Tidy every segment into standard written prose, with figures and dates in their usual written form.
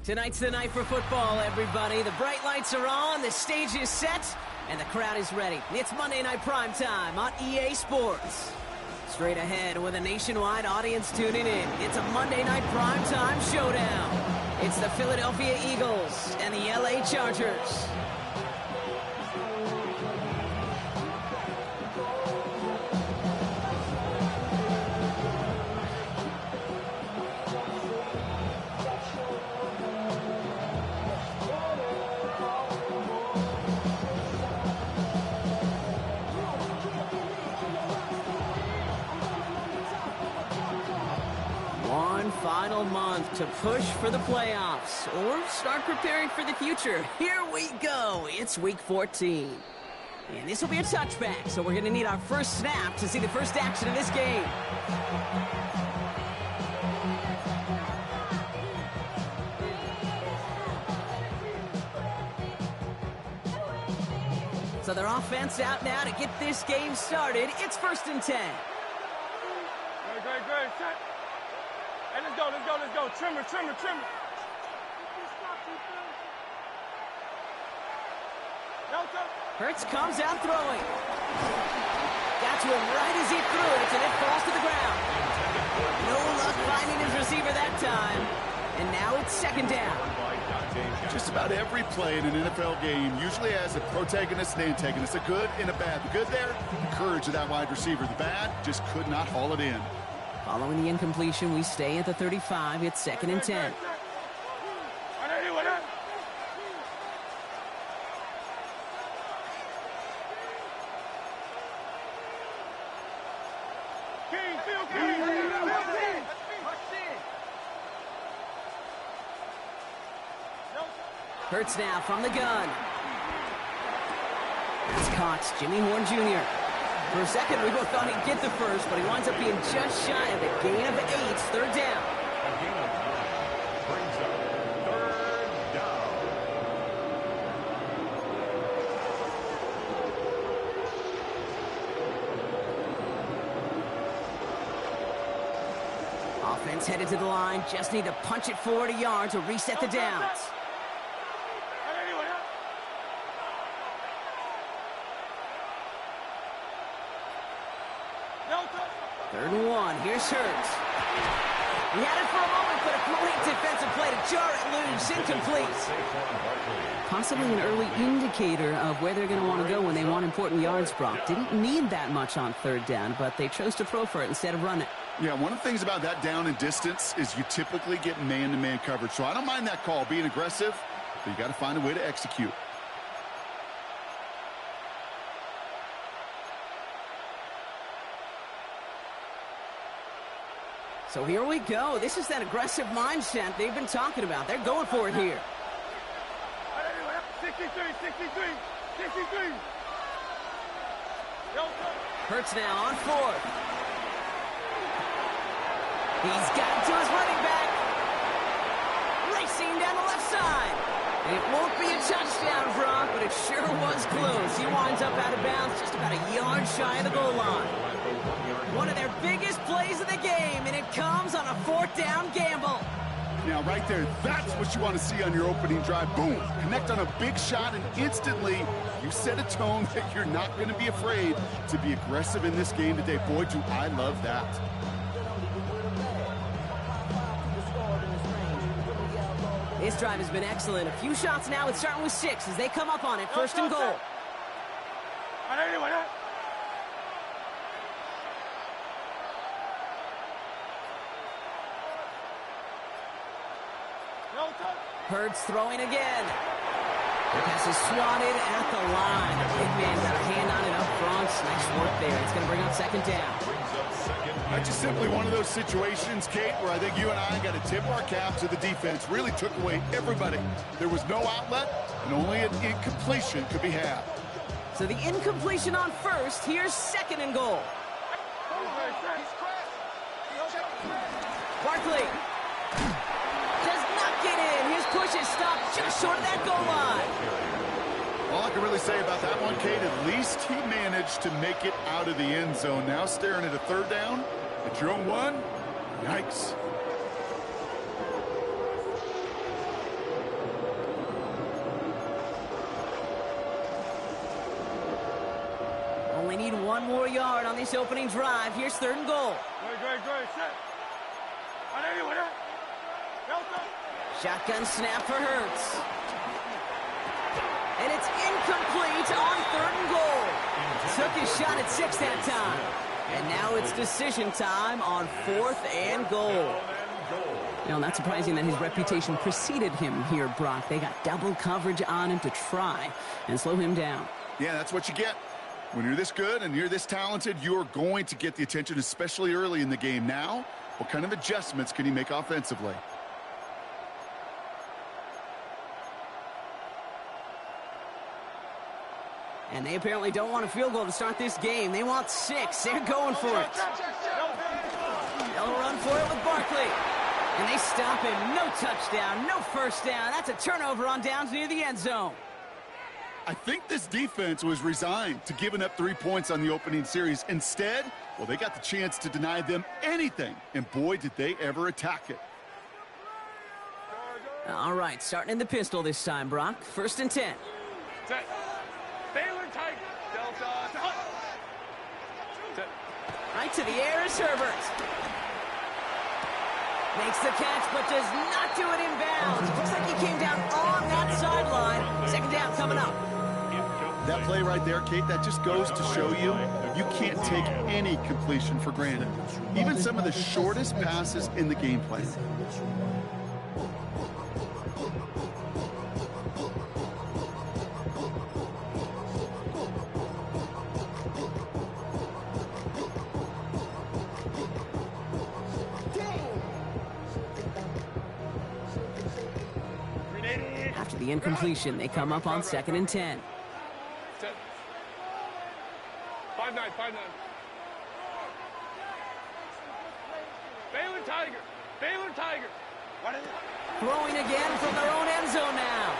Tonight's the night for football, everybody. The bright lights are on, the stage is set, and the crowd is ready. It's Monday Night Primetime on EA Sports. Straight ahead with a nationwide audience tuning in, it's a Monday Night Primetime showdown. It's the Philadelphia Eagles and the LA Chargers. Final month to push for the playoffs or start preparing for the future. Here we go. It's week 14. And this will be a touchback, so we're going to need our first snap to see the first action of this game. So their offense out now to get this game started. It's 1st and 10. Great. Set. Hey, let's go. Trimmer. Hurts comes out throwing. Got to him right as he threw it, and it falls to the ground. No luck finding his receiver that time. And now it's 2nd down. Just about every play in an NFL game usually has a protagonist and antagonist, a good and a bad. The good there, the courage of that wide receiver. The bad, just could not haul it in. Following the incompletion, we stay at the 35. It's 2nd and 10. Hurts now from the gun. It's caught. Jimmy Horn Jr. For a second, we both thought he'd get the first, but he winds up being just shy of a gain of 8. 3rd down. Brings up 3rd down. Offense headed to the line. Just need to punch it forward a yard to reset the downs. 3rd and 1. Here's Hurts. He had it for a moment, but a great defensive play to jar it loose. Incomplete. Possibly an early indicator of where they're going to want to go when they want important yards, Brock. Didn't need that much on 3rd down, but they chose to throw for it instead of run it. Yeah, one of the things about that down and distance is you typically get man-to-man coverage. So I don't mind that call, being aggressive, but you got to find a way to execute. So here we go. This is that aggressive mindset they've been talking about. They're going for it here. 63. Hurts now on 4th. He's got it to his running back. Racing down the left side. It won't be a touchdown, Brock, but it sure was close. He winds up out of bounds just about a yard shy of the goal line. One of their biggest plays of the game, and it comes on a 4th down gamble. Now, right there, that's what you want to see on your opening drive. Boom! Connect on a big shot, and instantly you set a tone that you're not going to be afraid to be aggressive in this game today. Boy, do I love that. This drive has been excellent. A few shots now. It's starting with 6 as they come up on it. 1st and goal. Hurts throwing again. The pass is swatted at the line. The big man got a hand on it up front. Nice work there. It's going to bring up 2nd down. That's just simply one of those situations, Kate, where I think you and I got to tip our cap to the defense. Really took away everybody. There was no outlet, and only an incompletion could be had. So the incompletion on 1st. Here's 2nd and goal. Barkley does not get in. His push is stopped just short of that goal line. All I can really say about that one, Kate, at least he managed to make it out of the end zone. Now staring at a 3rd down at your own 1. Yikes. one more yard on this opening drive. Here's 3rd and goal. Great. Set. Shotgun snap for Hurts. And it's incomplete on 3rd and goal. Took his shot at 6 that time. And now it's decision time on 4th and goal. You know, not surprising that his reputation preceded him here, Brock. They got double coverage on him to try and slow him down. Yeah, that's what you get. When you're this good and you're this talented, you're going to get the attention, especially early in the game. Now, what kind of adjustments can he make offensively? And they apparently don't want a field goal to start this game. They want 6. They're going for it. They'll run for it with Barkley. And they stop him. No touchdown, no first down. That's a turnover on downs near the end zone. I think this defense was resigned to giving up 3 points on the opening series. Instead, well, they got the chance to deny them anything. And boy, did they ever attack it. All right, starting in the pistol this time, Brock. 1st and 10. Set. Baylor tight. Delta. Set. Right to the air is Herbert. Makes the catch, but does not do it in bounds. Looks like he came down on that sideline. 2nd down coming up. That play right there, Kate, that just goes to show you, you can't take any completion for granted. Even some of the shortest passes in the game plan. After the incompletion, they come up on 2nd and 10. 5-9. Baylor Tiger. Throwing again from their own end zone now.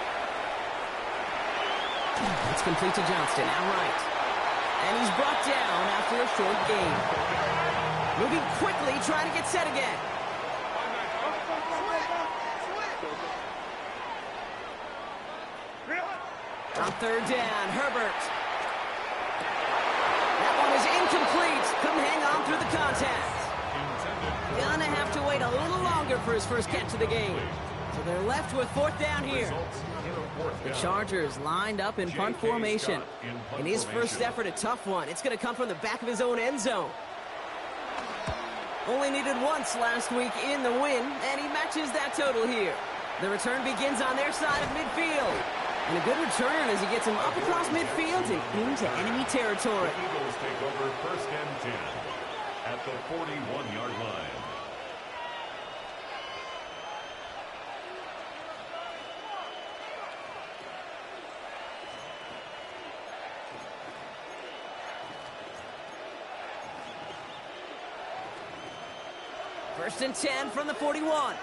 It's complete to Johnston, outright. And he's brought down after a short gain. Moving quickly, trying to get set again. On 3rd down, Herbert. That one is incomplete. Couldn't hang on through the contact. Gonna have to wait a little longer for his first catch of the game. So they're left with 4th down here. The Chargers lined up in punt formation. In his first effort, a tough one. It's going to come from the back of his own end zone. Only needed once last week in the win, and he matches that total here. The return begins on their side of midfield. And a good return as he gets him up across midfield and into enemy territory. Eagles take over 1st and 10 at the 41-yard line. First and 10 from the 41.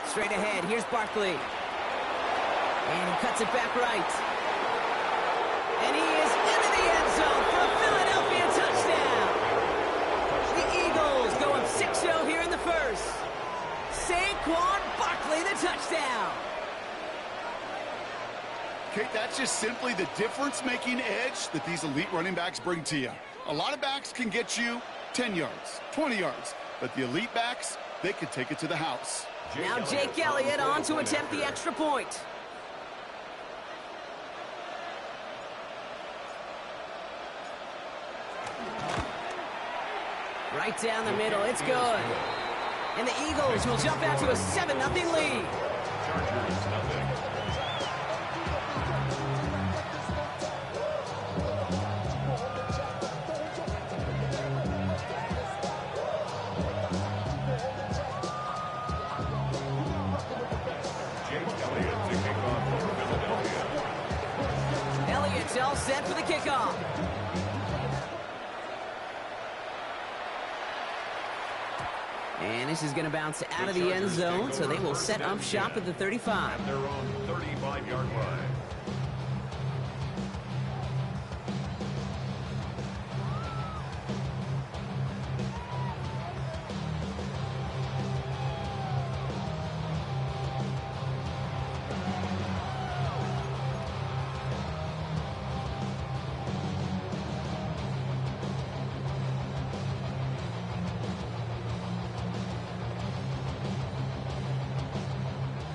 Straight ahead, here's Barkley. And he cuts it back right. And he is into the end zone for a Philadelphia touchdown. The Eagles go up 6-0 here in the first. Saquon Barkley, the touchdown. Kate, that's just simply the difference-making edge that these elite running backs bring to you. A lot of backs can get you 10 yards, 20 yards, but the elite backs, they can take it to the house. Now Jake Elliott on to attempt the extra point. Right down the middle, it's good. And the Eagles will jump out to a 7-0 lead. Chargers nothing. Elliott's all set for the kickoff. And this is going to bounce out of the end zone, so they will set up shop at the 35. At their own 35-yard line.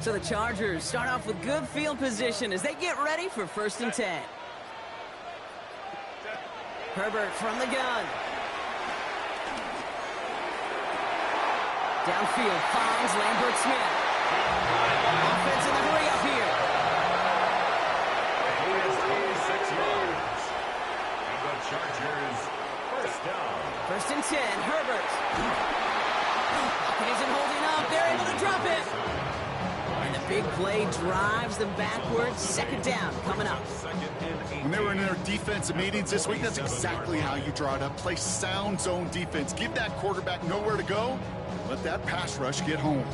So the Chargers start off with good field position as they get ready for 1st and 10. Herbert from the gun. Downfield finds Lambert Smith. Offense in the hurry up here. He is 86 yards. And the Chargers, first down. 1st and 10, Herbert. Isn't holding up. They're able to drop it. And the big play drives them backwards. 2nd down coming up. When they were in their defensive meetings this week, that's exactly how you draw it up. Play sound zone defense. Give that quarterback nowhere to go. Let that pass rush get home.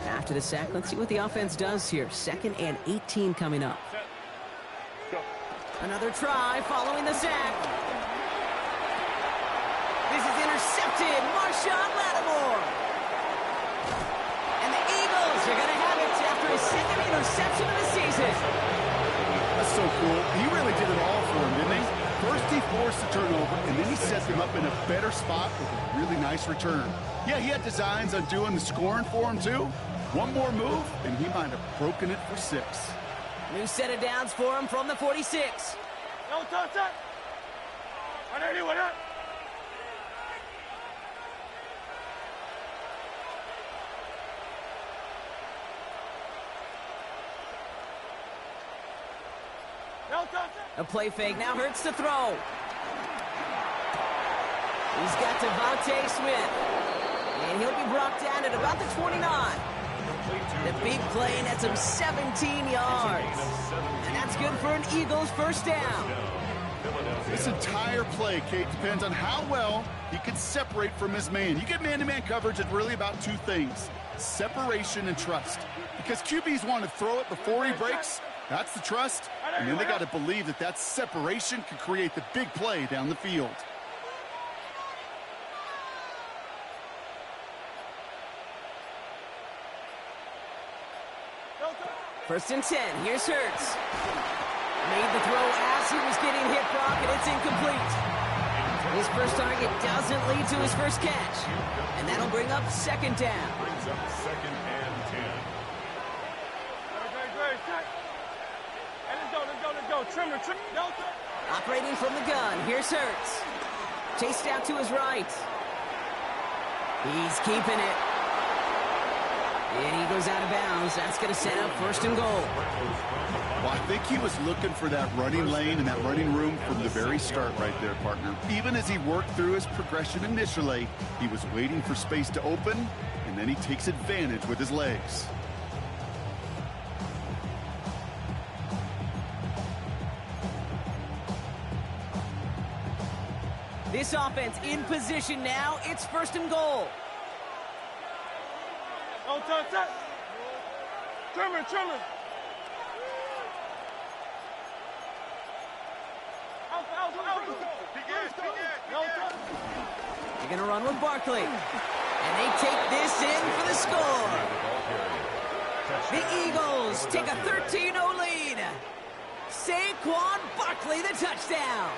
After the sack, let's see what the offense does here. 2nd and 18 coming up. Another try following the sack. This is intercepted. Marshawn Lattimore. And the Eagles are going to have it after his 2nd interception of the season. That's so cool. He really did it all for him, didn't he? First he forced the turnover, and then he set them up in a better spot with a really nice return. Yeah, he had designs on doing the scoring for him, too. One more move, and he might have broken it for 6. New set of downs for him from the 46. No touch that. I know you with that. No touch that. A play fake now hurts to throw. He's got Devontae Smith. And he'll be brought down at about the 29. The big play nets him 17 yards. And that's good for an Eagles 1st down. This entire play, Kate, depends on how well he can separate from his man. You get man-to-man coverage, it's really about 2 things. Separation and trust. Because QBs want to throw it before he breaks. That's the trust. And then they got to believe that that separation can create the big play down the field. First and 10. Here's Hurts. Made the throw as he was getting hit, Brock, and it's incomplete. His first target doesn't lead to his first catch. And that'll bring up 2nd down. Brings up 2nd and 10. Great. Hey, let's go. Trimmer. No touch. Operating from the gun. Here's Hurts. Chased out to his right. He's keeping it. And he goes out of bounds. That's going to set up 1st and goal. Well, I think he was looking for that running lane and that running room from the very start right there, partner. Even as he worked through his progression initially, he was waiting for space to open, and then he takes advantage with his legs. This offense in position now. It's 1st and goal. No touch that. Trimmer. They're going to run with Barkley. And they take this in for the score. The Eagles take a 13-0 lead. Saquon Barkley, the touchdown.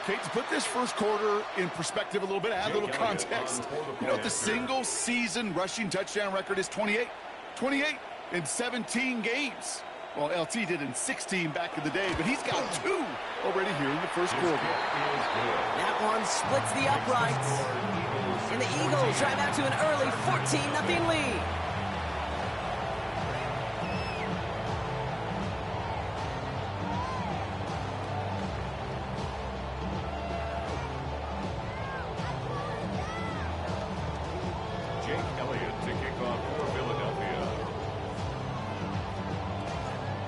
Kate, to put this first quarter in perspective a little bit, add a little context. You know what the single-season rushing touchdown record is? 28. 28 in 17 games. Well, LT did in 16 back in the day, but he's got 2 already here in the first quarter. That one splits the uprights. And the Eagles drive out to an early 14-0 lead.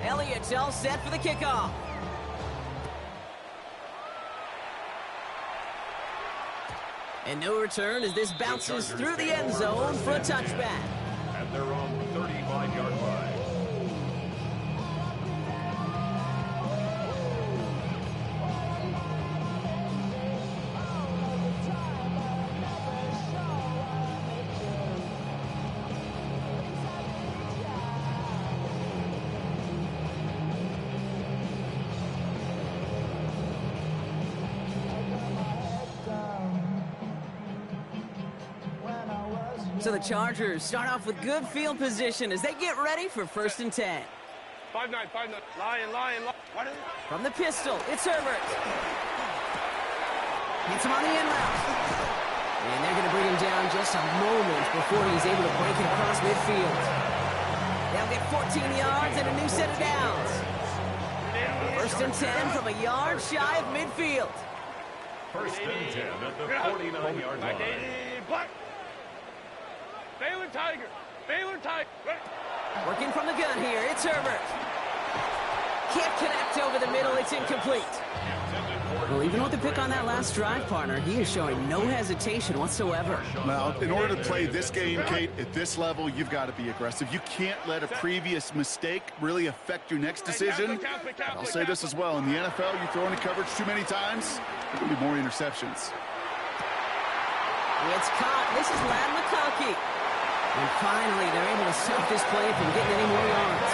Elliott's all set for the kickoff. And no return as this bounces through the end zone for a touchback. At their own 35-yard line. So the Chargers start off with good field position as they get ready for 1st and 10. 5-9, 5-9. Lion. From the pistol, it's Herbert. Hits him on the in route. And they're going to bring him down just a moment before he's able to break it across midfield. They'll get 14 yards and a new set of downs. 1st and 10 from a yard shy of midfield. 1st and 10 at the 49-yard line. Baylor Tiger. Working from the gun here, it's Herbert. Can't connect over the middle, it's incomplete. Well, even with the pick on that last drive, partner, he is showing no hesitation whatsoever. Well, in order to play this game, Kate, at this level, you've got to be aggressive. You can't let a previous mistake really affect your next decision. I'll say this as well. In the NFL, you throw into coverage too many times, there'll be more interceptions. It's caught. This is Lad McConkey. And finally, they're able to stop this play from getting any more yards.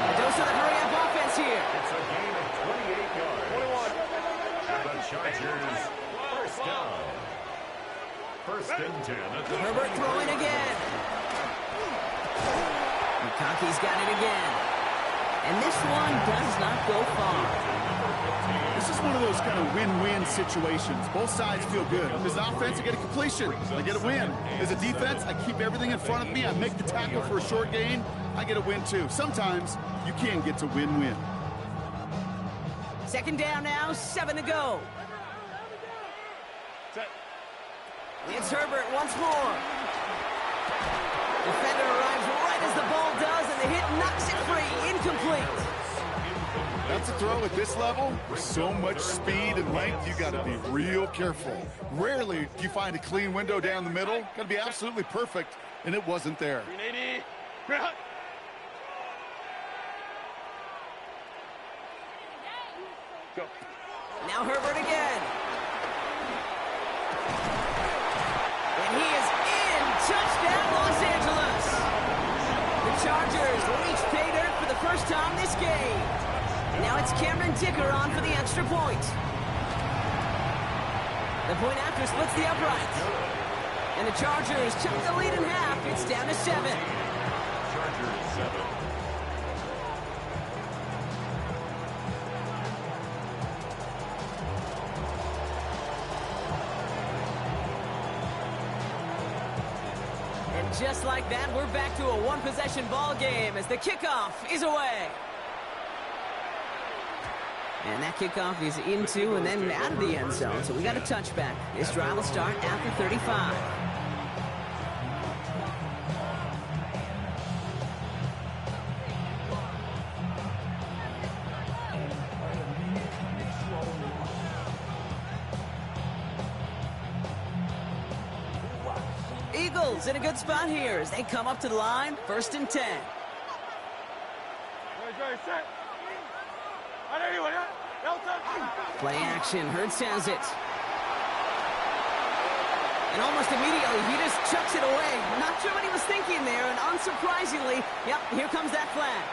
A dose of the hurry-up offense here. It's a gain of 28 yards. 21. And the Chargers, 1st down. 1st and 10 at the Herbert throwing again. McConkey's got it again. And this one does not go far. This is one of those kind of win-win situations. Both sides feel good. As an offense, I get a completion. I get a win. As a defense, I keep everything in front of me. I make the tackle for a short gain. I get a win, too. Sometimes you can get to win-win. 2nd down now, 7 to go. It's Herbert once more. Defender arrives right as the ball does, and the hit knocks it free. Incomplete. That's a throw at this level. With so much speed and length, you got to be real careful. Rarely do you find a clean window down the middle. Got to be absolutely perfect, and it wasn't there. Go. Now Herbert again. And he is in. Touchdown, Los Angeles. The Chargers reach pay dirt for the first time this game. Now it's Cameron Dicker on for the extra point. The point after splits the upright. And the Chargers chunk the lead in half. It's down to 7. Chargers 7. And just like that, we're back to a one-possession ball game as the kickoff is away. And that kickoff is into and then out of the end zone. So we got a touchback. This drive will start at the 35. Eagles in a good spot here as they come up to the line. 1st and 10. Play action. Hurts has it. And almost immediately, he just chucks it away. Not sure what he was thinking there, and unsurprisingly, yep, here comes that flag.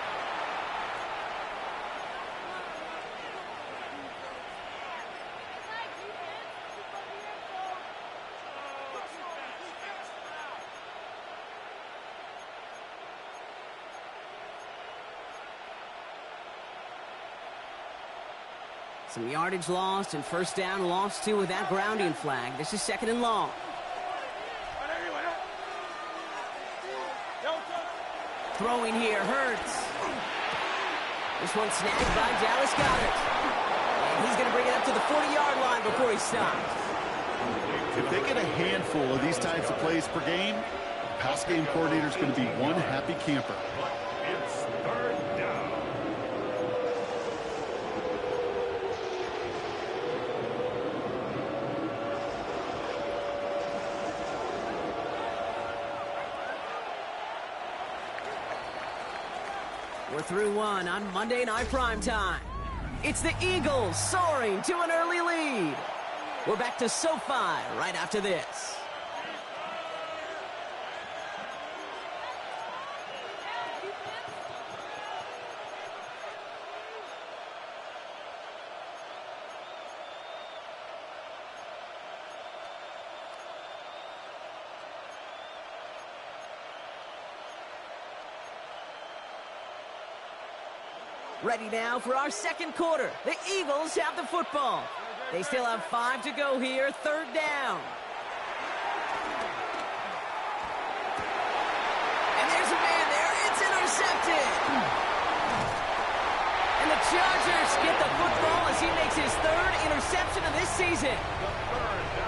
Some yardage lost and 1st down lost too with that grounding flag. This is 2nd and long. Throwing here, Hurts. This one snagged by Dallas Goedert. And he's going to bring it up to the 40-yard line before he stops. If they get a handful of these types of plays per game, the pass game coordinator is going to be one happy camper. It's 3rd down. We're through one on Monday Night Primetime. It's the Eagles soaring to an early lead. We're back to SoFi right after this. Ready now for our second quarter. The Eagles have the football. They still have 5 to go here, third down. And there's a man there. It's intercepted. And the Chargers get the football as he makes his third interception of this season.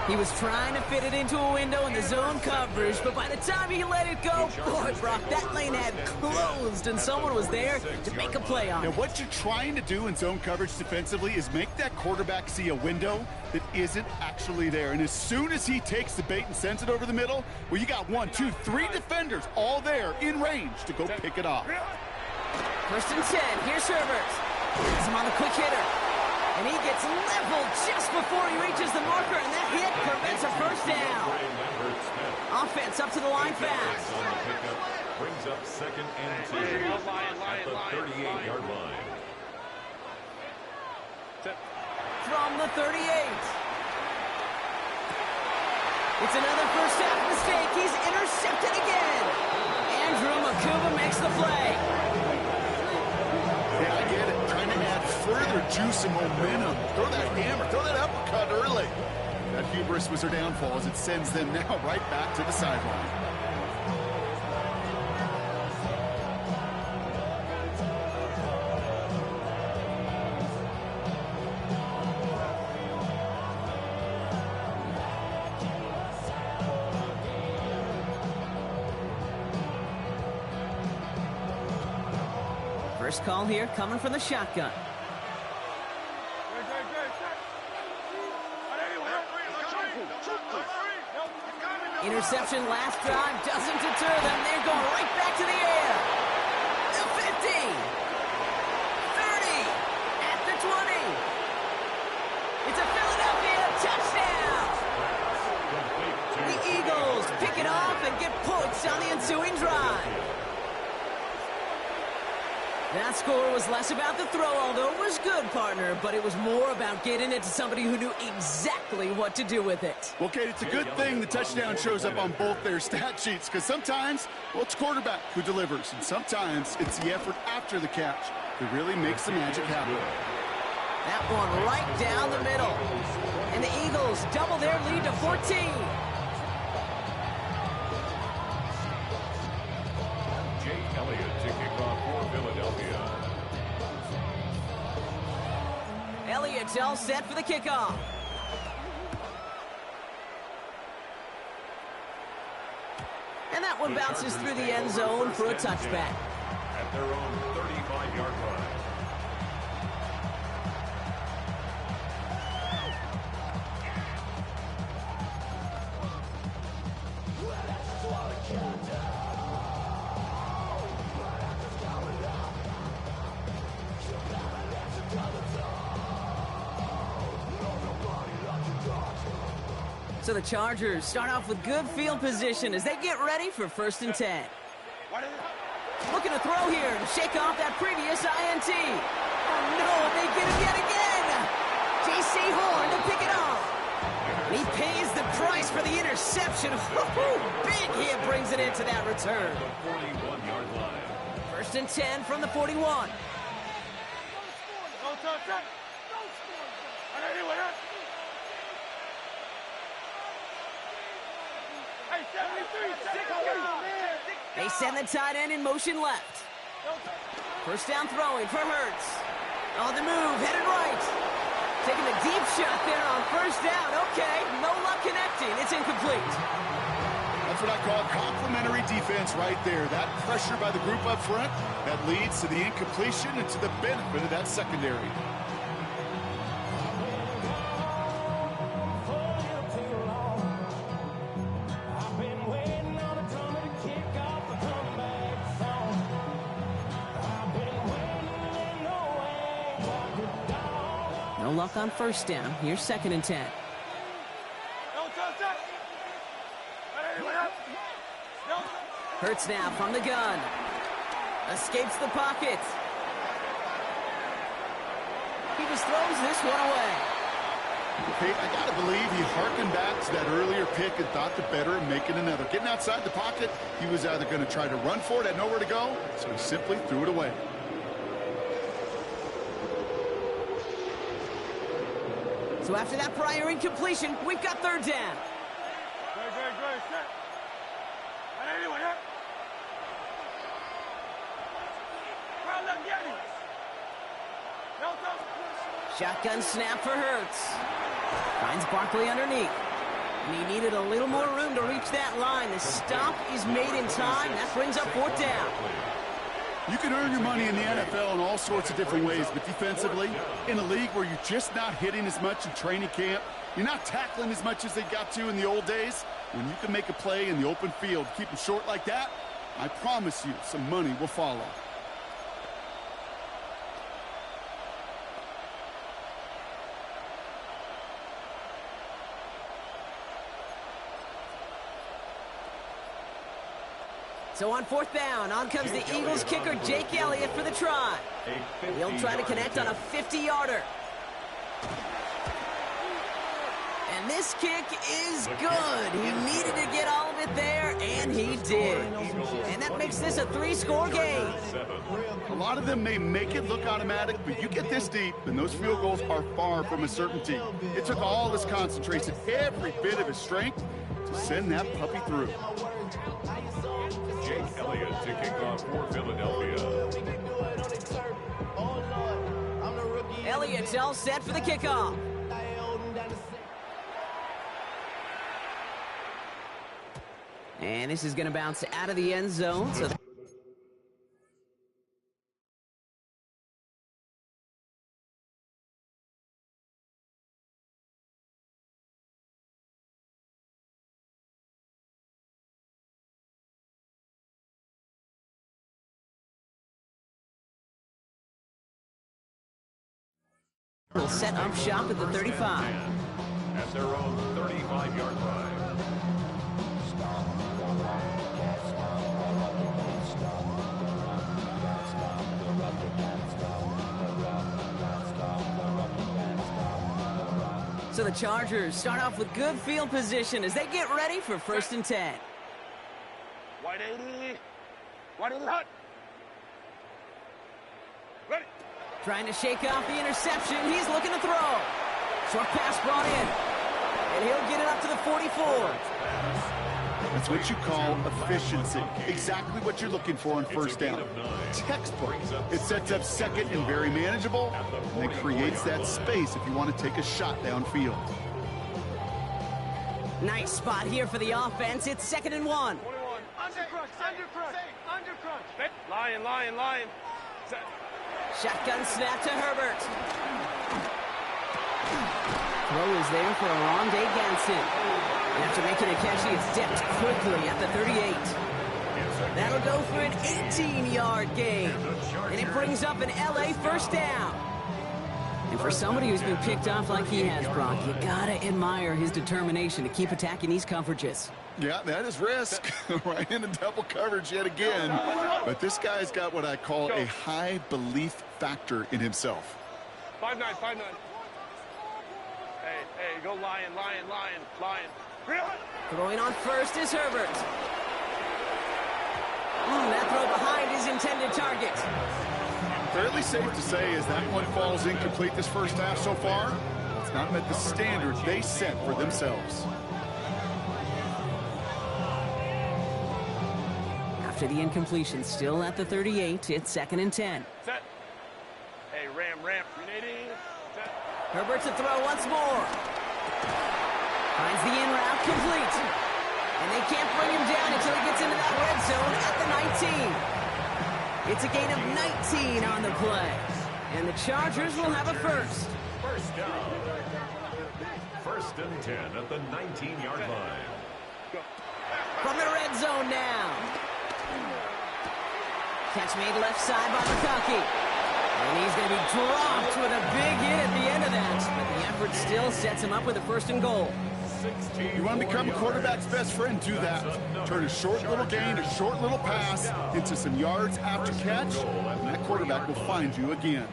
He was trying to fit it into a window in the zone coverage, but by the time he let it go, boy, Brock, that lane had closed, and someone was there to make a play on it. Now, what you're trying to do in zone coverage defensively is make that quarterback see a window that isn't actually there. And as soon as he takes the bait and sends it over the middle, well, you got 1, 2, 3 defenders all there in range to go pick it off. First and 10. Here's Herbert. He's him on the quick hitter. And he gets leveled just before he reaches the marker, and that hit prevents a first down. Offense up to the line fast. Brings up second and 2 at the 38-yard line. From the 38. It's another first half mistake. He's intercepted again. Andrew Makuba makes the play. Yeah, I get it. Trying to add further juice and momentum. Throw that hammer. Throw that uppercut early. That hubris was their downfall as it sends them now right back to the sideline. First call here coming from the shotgun. Interception last drive doesn't deter them. They're going right back to the air. The 50. 30. At the 20. It's a Philadelphia touchdown. The Eagles pick it off and get points on the ensuing drive. That score was less about the throw, although it was good, partner, but it was more about getting it to somebody who knew exactly what to do with it. Well, Kate, it's a good thing the touchdown shows up on both their stat sheets, because sometimes, well, it's quarterback who delivers, and sometimes it's the effort after the catch that really makes the magic happen. That one right down the middle. And the Eagles double their lead to 14. Elliott's all set for the kickoff. And that one bounces through the end zone for a touchback. At their own 35-yard line. So the Chargers start off with good field position as they get ready for first and 10. Looking to throw here to shake off that previous INT. Oh no, they get him yet again. J.C. Horn to pick it off. And he pays the price for the interception. Big hit brings it into that return. 41-yard line. First and 10 from the 41. They send the tight end in motion left. First down throwing for Hurts. On the move, headed right. Taking a deep shot there on first down. Okay, no luck connecting. It's incomplete. That's what I call complimentary defense right there. That pressure by the group up front, that leads to the incompletion and to the benefit of that secondary. No luck on first down. Here's second and 10. Hurts now from the gun. Escapes the pocket. He just throws this one away. Okay, I got to believe he harkened back to that earlier pick and thought the better of making another. Getting outside the pocket, he was either going to try to run for it, had nowhere to go, so he simply threw it away. So after that prior incompletion, we've got third down. Great, set. Anyway, yeah. Well, let's get it. Shotgun snap for Hurts. Finds Barkley underneath. And he needed a little more room to reach that line. The stop is made in time. That brings up fourth down. You can earn your money in the NFL in all sorts of different ways, but defensively, in a league where you're just not hitting as much in training camp, you're not tackling as much as they got to in the old days, when you can make a play in the open field, keep them short like that, I promise you some money will follow. So on fourth down, on comes the Eagles kicker, Jake Elliott, for the try. He'll try to connect on a 50-yarder. And this kick is good. He needed to get all of it there, and he did. And that makes this a 3-score game. A lot of them may make it look automatic, but you get this deep, and those field goals are far from a certainty. It took all his concentration, every bit of his strength, to send that puppy through. Jake Elliott to kick off for Philadelphia. Elliott's all set for the kickoff. And this is going to bounce out of the end zone. So we'll set up shop at the 35. At their own 35-yard line. So the Chargers start off with good field position as they get ready for 1st and 10. Wide 80. Wide 80 hot. Ready. Trying to shake off the interception. He's looking to throw. Short pass brought in. And he'll get it up to the 44. That's what you call efficiency. Exactly what you're looking for on first down. Textbook. It sets up second and very manageable, and it creates that space if you want to take a shot downfield. Nice spot here for the offense. It's 2nd and 1. 21. Under crunch. Lion. Set. Shotgun snap to Herbert. Throw is there for Arondé Ganson. And after making a catch, he is dipped quickly at the 38. That'll go for an 18-yard gain. And it brings up an LA first down. And for somebody who's been picked off like he has, Brock, you gotta admire his determination to keep attacking these coverages. Yeah, that is risk. Right into double coverage yet again. But this guy's got what I call a high belief factor in himself. 5-9. Hey, go lion. Throwing on first is Herbert. That throw behind his intended target. Fairly safe to say as that one falls incomplete this first half so far, it's not met the standard they set for themselves. After the incompletion, still at the 38, it's 2nd and 10. Set. Hey, ram. 380. Set. Herbert to throw once more. Finds the in route complete. And they can't bring him down until he gets into that red zone at the 19. It's a gain of 19 on the play. And the Chargers will have a first. First down. 1st and 10 at the 19-yard line. From the red zone now. Catch made left side by McConkey. And he's going to be dropped with a big hit at the end of that. But the effort still sets him up with a 1st and goal. You want to become a quarterback's best friend, do that. Turn a short little gain, a short little pass into some yards after catch, and that quarterback will find you again.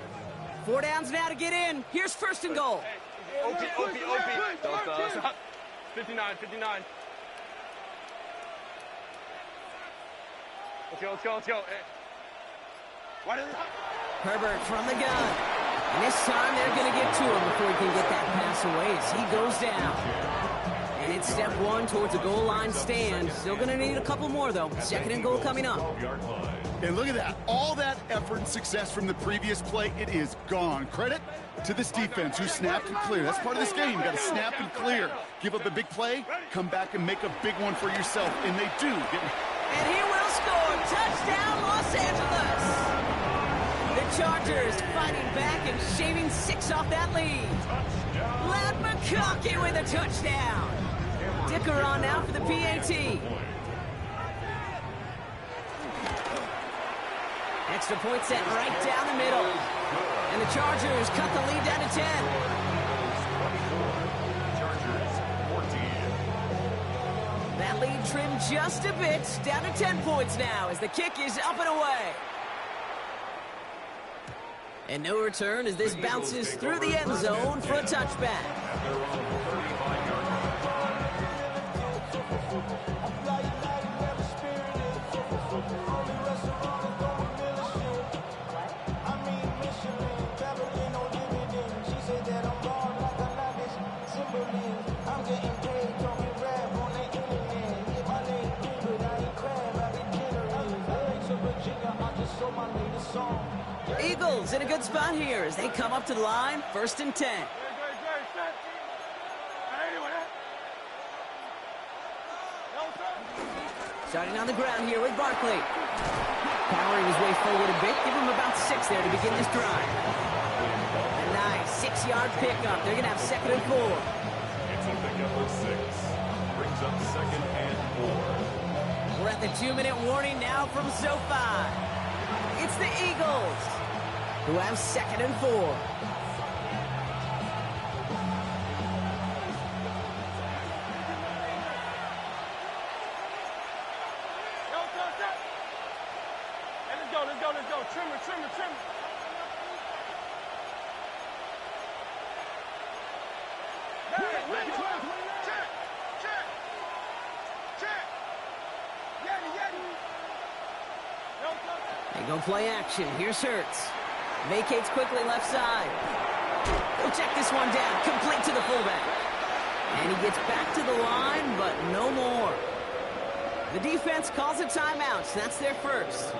4 downs now to get in. Here's 1st and goal. OP. 59. Let's go. Hey. Herbert from the gun. And this time they're going to get to him before he can get that pass pass away as he goes down. And it's step one towards a goal line stand. Still going to need a couple more, though. Second and goal coming up. And look at that. All that effort and success from the previous play, it is gone. Credit to this defense who snapped and cleared. That's part of this game. You got to snap and clear. Give up a big play, come back and make a big one for yourself. And they do. And he will score. Touchdown, Los Angeles. The Chargers fighting back and shaving 6 off that lead. Lad McConkey with a touchdown. Dicker on now for the PAT. Extra point set right down the middle. And the Chargers cut the lead down to 10. Chargers 14. That lead trimmed just a bit. Down to 10 points now as the kick is up and away. And no return as this bounces through the end zone for a touchback. Eagles in a good spot here as they come up to the line. 1st and 10. Starting on the ground here with Barkley. Powering his way forward a bit. Give him about 6 there to begin this drive. A nice 6-yard pickup. They're going to have 2nd and 4. It's a pickup of 6. Brings up 2nd and 4. We're at the 2-minute warning now from SoFi. It's the Eagles who have 2nd and 4. Let's go. Trimmer. They go play action. Here's Hurts. Vacates quickly left side. He'll check this one down. Complete to the fullback. And he gets back to the line, but no more. The defense calls a timeout. That's their first.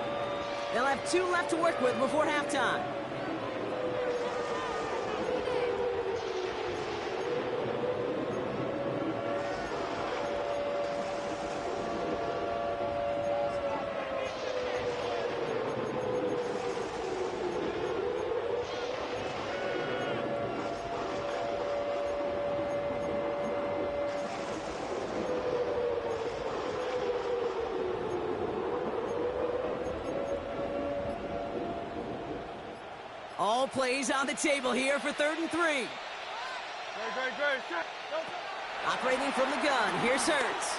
They'll have 2 left to work with before halftime. All plays on the table here for 3rd and 3. Great. Operating from the gun. Here's Hurts.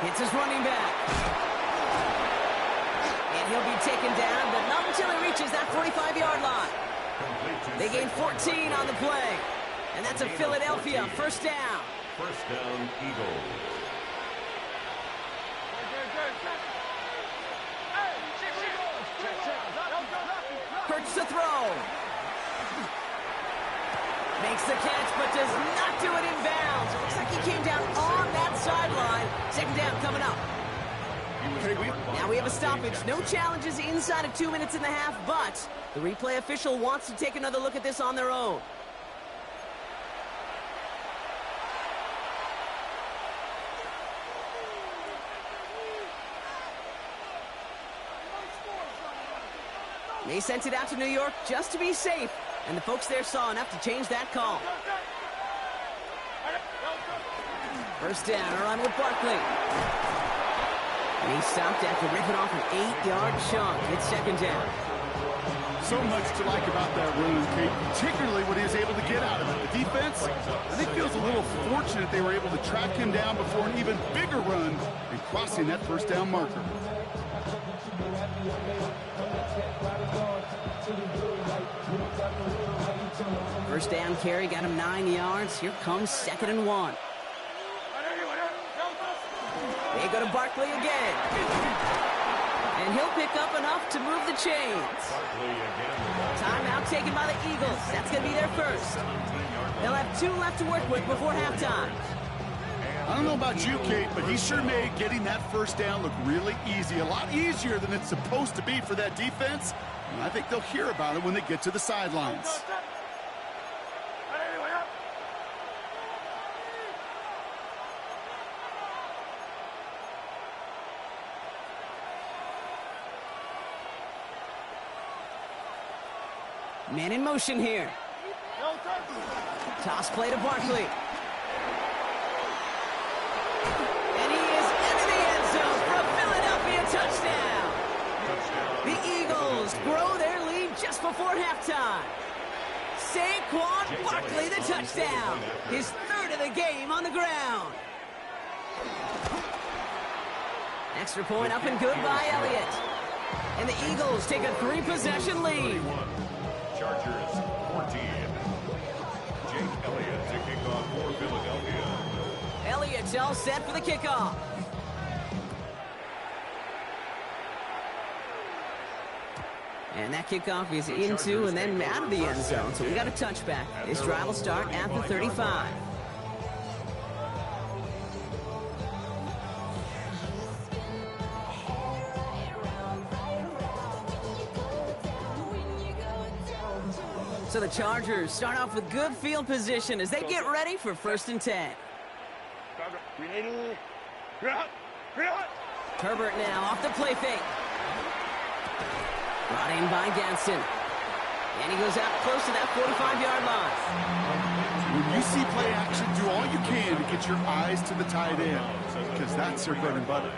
Hits his running back. And he'll be taken down, but not until he reaches that 45-yard line. They gain 14 on the play. And that's a Philadelphia 1st down. 1st down, Eagles. Hurts to throw. Makes the catch, but does not do it in bounds. Looks like he came down on that sideline. 2nd down coming up. Now we have a stoppage. No challenges inside of 2 minutes and a half, but the replay official wants to take another look at this on their own. They sent it out to New York just to be safe, and the folks there saw enough to change that call. 1st down, around with Barkley. And he stopped after ripping off an 8-yard chunk. It's 2nd down. So much to like about that run, Kate, particularly what he was able to get out of it. The defense, I think, feels a little fortunate they were able to track him down before an even bigger run and crossing that 1st down marker. First down carry got him 9 yards. Here comes 2nd and 1. They go to Barkley again. And he'll pick up enough to move the chains. Timeout taken by the Eagles. That's going to be their first. They'll 2 left to work with before halftime. I don't know about you, Kate, but he sure made getting that first down look really easy. A lot easier than it's supposed to be for that defense. And I think they'll hear about it when they get to the sidelines. Man in motion here. Toss play to Barkley. And he is into the end zone for a Philadelphia touchdown. The Eagles grow their lead just before halftime. Saquon Barkley, the touchdown. His 3rd of the game on the ground. Extra point up and good by Elliott. And the Eagles take a 3-possession lead. Chargers 14. Jake Elliott to kick off for Philadelphia. Elliott's all set for the kickoff. And that kickoff is into and then out of the end zone. So we got a touchback. This drive will start at the 35. So the Chargers start off with good field position as they get ready for 1st and 10. Herbert now off the play fake. Brought in by Ganson. And he goes out close to that 45-yard line. When you see play action, do all you can to get your eyes to the tight end, because that's their bread and butter.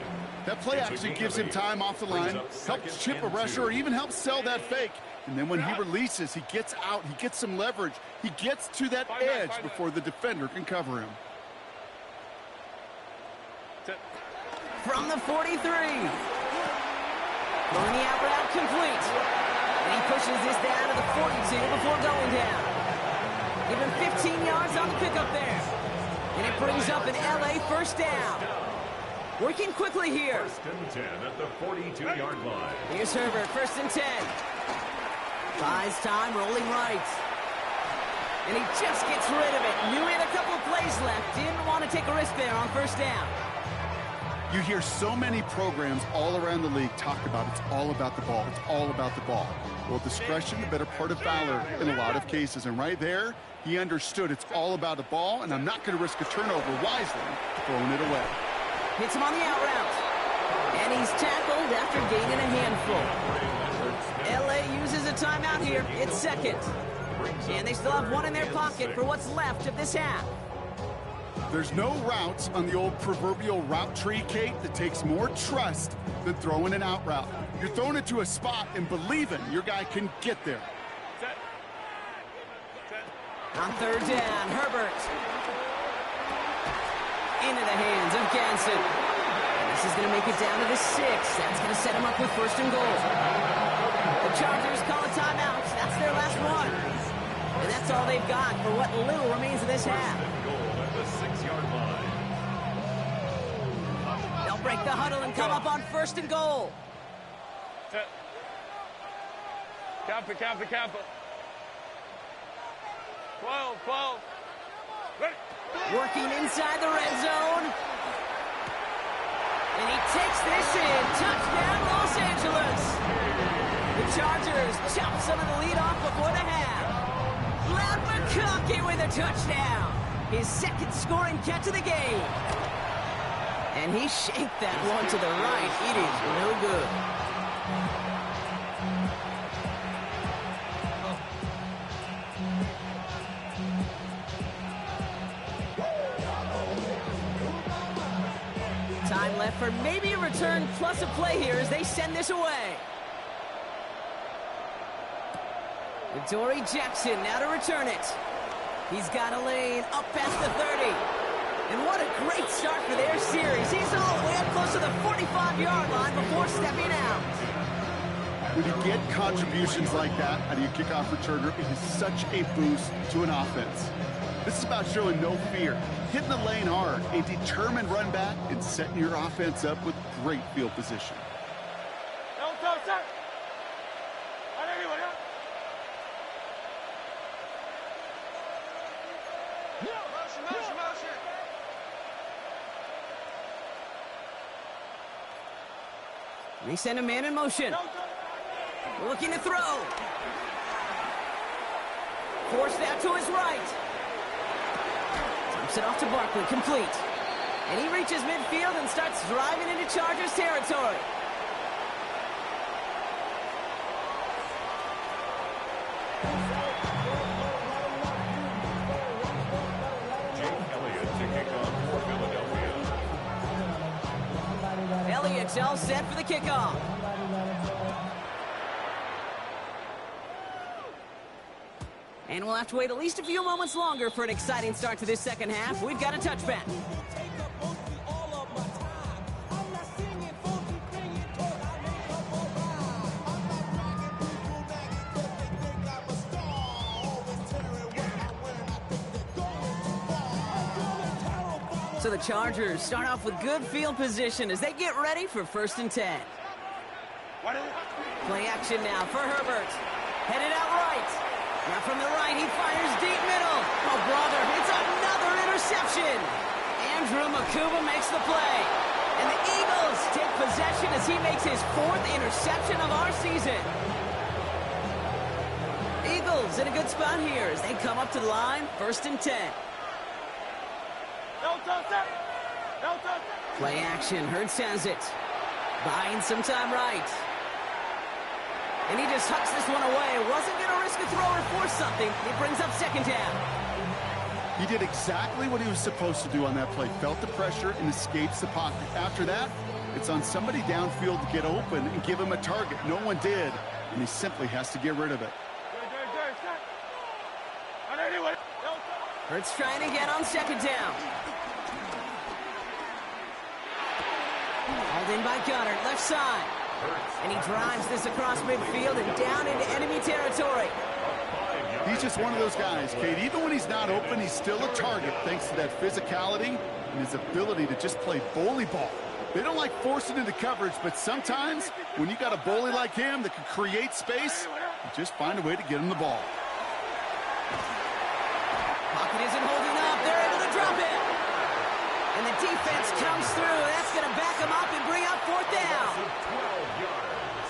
That play action gives him time off the line, helps chip a rusher, or even helps sell that fake. And then when he releases, he gets out, he gets some leverage. He gets to that edge before the defender can cover him. From the 43. Throwing the out route complete. And he pushes this down to the 42 before going down. Give him 15 yards on the pickup there. And it brings up an LA 1st down. Working quickly here. 1st and 10 at the 42-yard line. Here's Herbert, 1st and 10. Buys time, rolling right. And he just gets rid of it. Knew he had a couple of plays left. Didn't want to take a risk there on 1st down. You hear so many programs all around the league talk about it's all about the ball. It's all about the ball. Well, discretion, the better part of valor in a lot of cases. And right there, he understood it's all about the ball, and I'm not going to risk a turnover wisely, throwing it away. Hits him on the out route. And he's tackled after gaining a handful. LA uses a timeout here. It's 2nd. And they still have one in their pocket for what's left of this half. There's no routes on the old proverbial route tree, Kate, that takes more trust than throwing an out route. You're throwing it to a spot and believing your guy can get there. On 3rd down, Herbert. Into the hands of Ganson. And this is going to make it down to the 6. That's going to set him up with 1st and goal. The Chargers call a timeout. That's their last one. And that's all they've got for what little remains of this half. The 6-yard line. They'll break the huddle and come up on 1st and goal. Kappa. 12. Ready. Working inside the red zone. And he takes this in. Touchdown, Los Angeles. The Chargers chop some of the lead off before the half. Loud McConkey with a touchdown. His 2nd scoring catch of the game. And he shanked that one to the right. It is no good. Time left for maybe a return plus a play here as they send this away. Dory Jackson now to return it. He's got a lane up past the 30. And what a great start for their series. He's all the way up close to the 45-yard line before stepping out. When you get contributions like that out of your kickoff returner, it is such a boost to an offense. This is about showing no fear, hitting the lane hard, a determined run back, and setting your offense up with great field position. Motion, motion, motion. They send a man in motion. Looking to throw. Forced out to his right. Dumps it off to Barkley, complete. And he reaches midfield and starts driving into Chargers territory. Elliott's all set for the kickoff. And we'll have to wait at least a few moments longer for an exciting start to this second half. We've got a touchback. So the Chargers start off with good field position as they get ready for 1st and 10. Play action now for Herbert. Headed out right. Now from the right, he fires deep middle. Oh, brother, it's another interception. Andrew Makuba makes the play. And the Eagles take possession as he makes his 4th interception of our season. Eagles in a good spot here as they come up to the line, 1st and 10. Play action, Hurts has it. Buying some time right. And he just hucks this one away. Wasn't going to risk a throw or force something. It brings up 2nd down. He did exactly what he was supposed to do on that play. Felt the pressure and escapes the pocket. After that, it's on somebody downfield to get open and give him a target. No one did, and he simply has to get rid of it. Hurts trying to get on 2nd down. Hauled in by Gunner, left side. And he drives this across midfield and down into enemy territory. He's just one of those guys, Kate. Even when he's not open, he's still a target thanks to that physicality and his ability to just play bully ball. They don't like forcing into coverage, but sometimes when you got a bully like him that can create space, you just find a way to get him the ball. Pocket isn't holding up. They're able to drop it. And the defense comes through. That's going to back him up and bring up 4th down.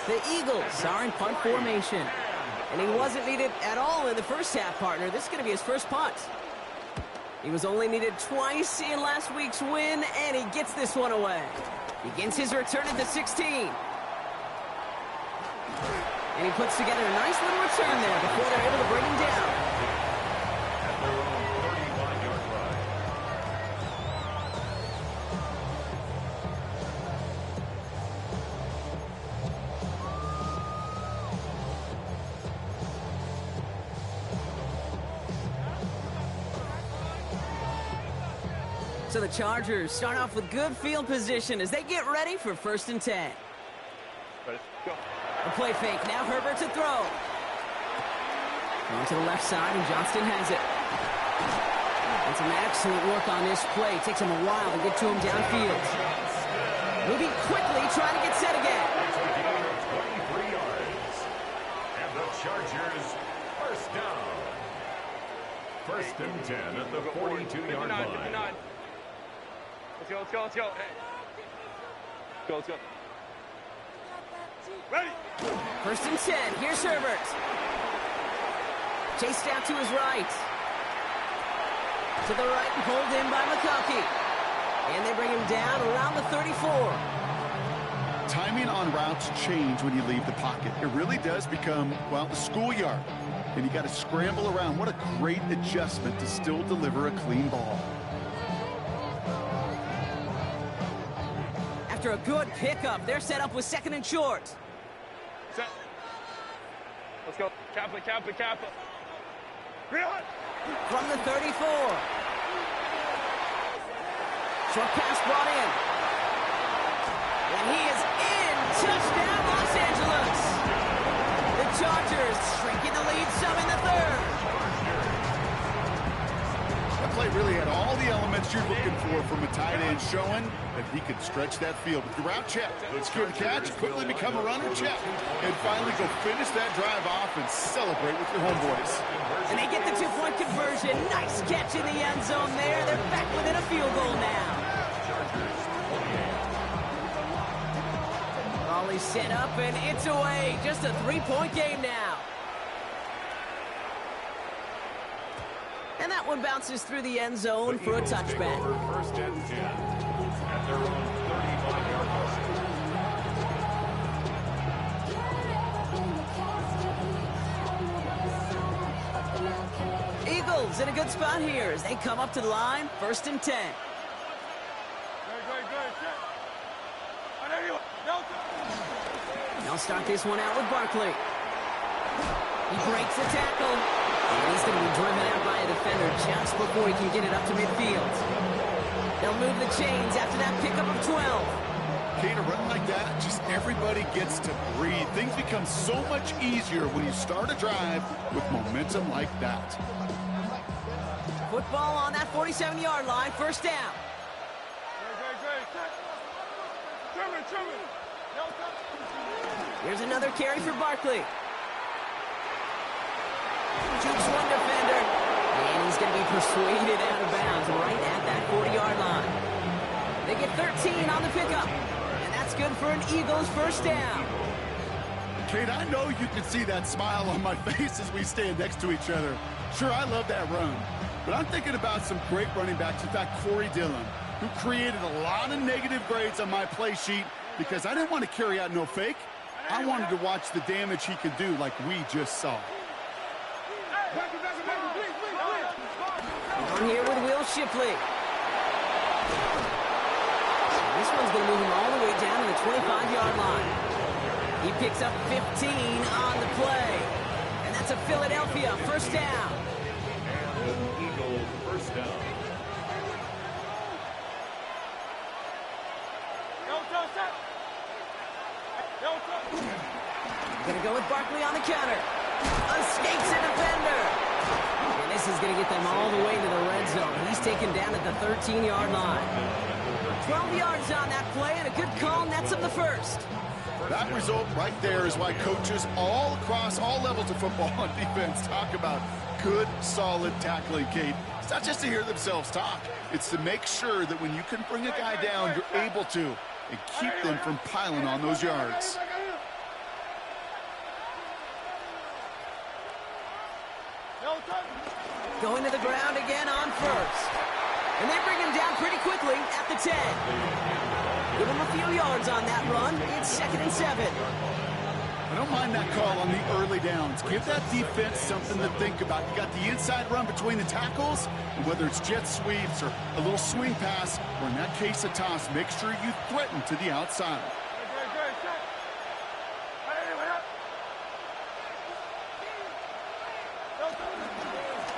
The Eagles are in punt formation. And he wasn't needed at all in the first half, partner. This is going to be his first punt. He was only needed twice in last week's win, and he gets this one away. Begins his return at the 16. And he puts together a nice little return there before they're able to bring him down. At their own 35-yard line. So the Chargers start off with good field position as they get ready for 1st and 10. A play fake. Now Herbert to throw. Going to the left side, and Johnston has it. And some excellent work on this play. It takes him a while to get to him downfield. Moving quickly, trying to get set again. 23 yards. And the Chargers, 1st down. 1st and 10 at the 42-yard line. Let's go, let's go, let's go. Hey. Go, let's go. Ready. 1st and 10. Here's Herbert. Chased out to his right. To the right and pulled in by McConkey. And they bring him down around the 34. Timing on routes change when you leave the pocket. It really does become, well, the schoolyard. And you got to scramble around. What a great adjustment to still deliver a clean ball. After a good pickup, they're set up with 2nd and short. Set. Let's go. Kappa, Kappa, Kappa. Real it. From the 34. Short pass brought in. And he is in. Touchdown, Los Angeles. The Chargers shrinking the lead some in the 3rd. play really had all the elements you're looking for from a tight end, showing that he can stretch that field. With the route check, secure the catch, quickly become a runner check, and finally go finish that drive off and celebrate with your homeboys. And they get the two-point conversion. Nice catch in the end zone there. They're back within a field goal now. Ball is set up, and it's away. Just a three-point game now. And that one bounces through the end zone for a touchback. First and 10 at their own 35-yard line. Eagles in a good spot here as they come up to the line. First and 10. They'll start this one out with Barkley. He breaks the tackle. And he's going to be driven out by a defender just before he can get it up to midfield. They'll move the chains after that pickup of 12. Kate, a run like that, just everybody gets to breathe. Things become so much easier when you start a drive with momentum like that. Football on that 47-yard line, first down. Here's another carry for Barkley. Jukes one defender, and he's going to be persuaded out of bounds right at that 40-yard line. They get 13 on the pickup, and that's good for an Eagles first down. Kate, I know you can see that smile on my face as we stand next to each other. Sure, I love that run, but I'm thinking about some great running backs. In fact, Corey Dillon, who created a lot of negative grades on my play sheet because I didn't want to carry out no fake. I wanted to watch the damage he could do like we just saw. On here with Will Shipley. This one's going to move him all the way down to the 25-yard line. He picks up 15 on the play. And that's a Philadelphia first down. And Eagles first down. Going to go with Barkley on the counter. Escapes a defender. And this is going to get them all the way to the red zone. He's taken down at the 13-yard line. 12 yards on that play, and a good call nets him the first. That result right there is why coaches all across all levels of football and defense talk about good, solid tackling, Kate. It's not just to hear themselves talk. It's to make sure that when you can bring a guy down, you're able to, and keep them from piling on those yards. Going to the ground again on first. And they bring him down pretty quickly at the 10. Give him a few yards on that run. It's second and 7. I don't mind that call on the early downs. Give that defense something to think about. You got the inside run between the tackles, and whether it's jet sweeps or a little swing pass, or in that case a toss, make sure you threaten to the outside.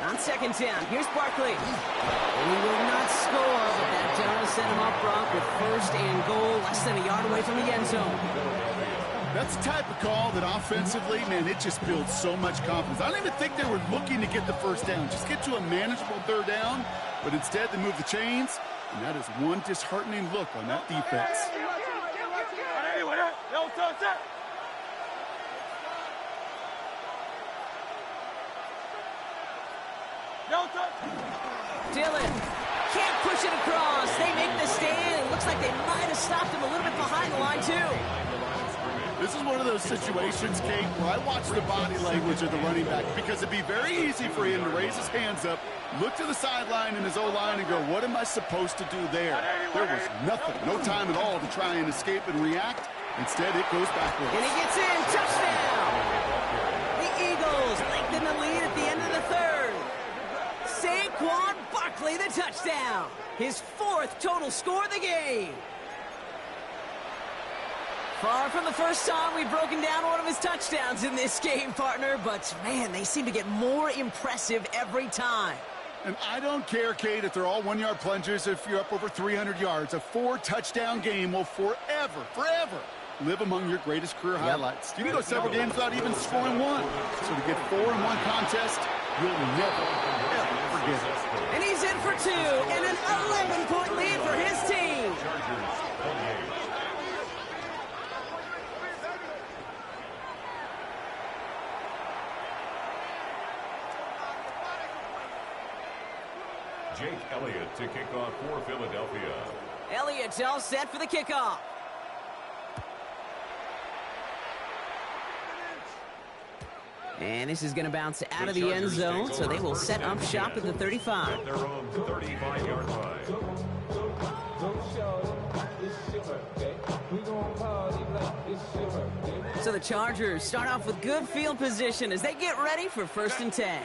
On second down, here's Barkley. And he will not score, but that does set him up Brock with first and goal, less than a yard away from the end zone. That's the type of call that offensively, man, it just builds so much confidence. I don't even think they were looking to get the first down. Just get to a manageable third down, but instead they move the chains, and that is one disheartening look on that defense. Dillon can't push it across. They make the stand. It looks like they might have stopped him a little bit behind the line, too. This is one of those situations, Kate, where I watch the body language of the running back because it'd be very easy for him to raise his hands up, look to the sideline in his O-line and go, what am I supposed to do there? There was nothing, no time at all to try and escape and react. Instead, it goes backwards. And he gets in. Touchdown. The Eagles lengthen the lead at the end of the third. Saquon Barkley, the touchdown. His fourth total score of the game. Far from the first time we've broken down one of his touchdowns in this game, partner, but, man, they seem to get more impressive every time. And I don't care, Kate, if they're all one-yard plungers, if you're up over 300 yards. A 4-touchdown game will forever live among your greatest career highlights. You can go several games without even scoring one. So to get 4 in one contest, you'll never, ever forget it. And he's in for 2, and an 11-point lead for his team. Chargers 28. Jake Elliott to kick off for Philadelphia. Elliott's all set for the kickoff. And this is going to bounce out of the end zone, so they will set up shop at the 35. At their own 35-yard line. So the Chargers start off with good field position as they get ready for 1st and 10.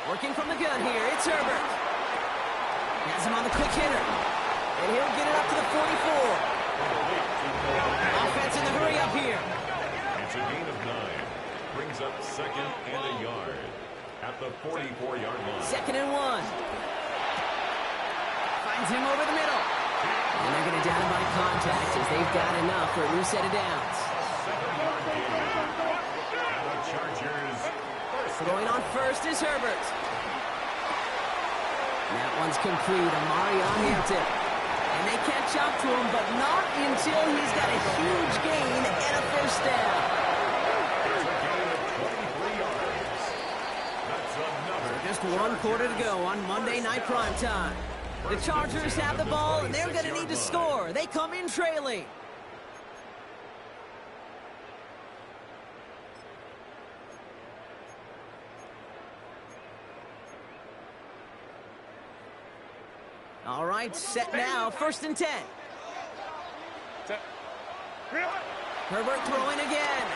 Working from the gun here, it's Herbert. Has him on the quick hitter. And he'll get it up to the 44. Offense in the hurry up here. It's a gain of 9. Brings up 2nd and a yard at the 44-yard line. 2nd and 1. Finds him over the middle. And they're going to down him by contact as they've got enough for a new set of downs. 7-yard gain. And the Chargers Going on first is Herbert. That one's complete. Amari on Hampton. And they catch up to him, but not until he's got a huge gain and a 1st down. There's a gain of 23 yards. That's another. Just 1 quarter to go on Monday Night Primetime. The Chargers have the ball, and they're going to need to score. They come in trailing. All right, set now, 1st and 10. Herbert throwing again.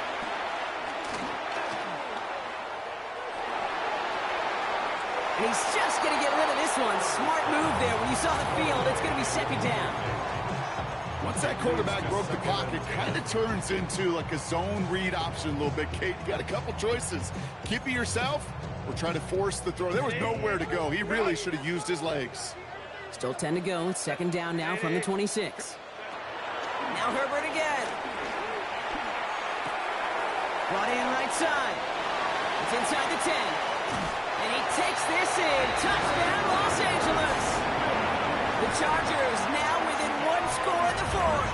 And he's just going to get rid of this one. Smart move there. When you saw the field, it's going to be 2nd down. Once that quarterback broke the clock, it kind of turns into like a zone read option a little bit. Kate, you got a couple choices. Keep it yourself or try to force the throw. There was nowhere to go. He really should have used his legs. Still 10 to go. 2nd down now from the 26. Now Herbert again. Brought in right side. It's inside the 10. And he takes this in. Touchdown, Los Angeles. The Chargers now within 1 score in the 4th.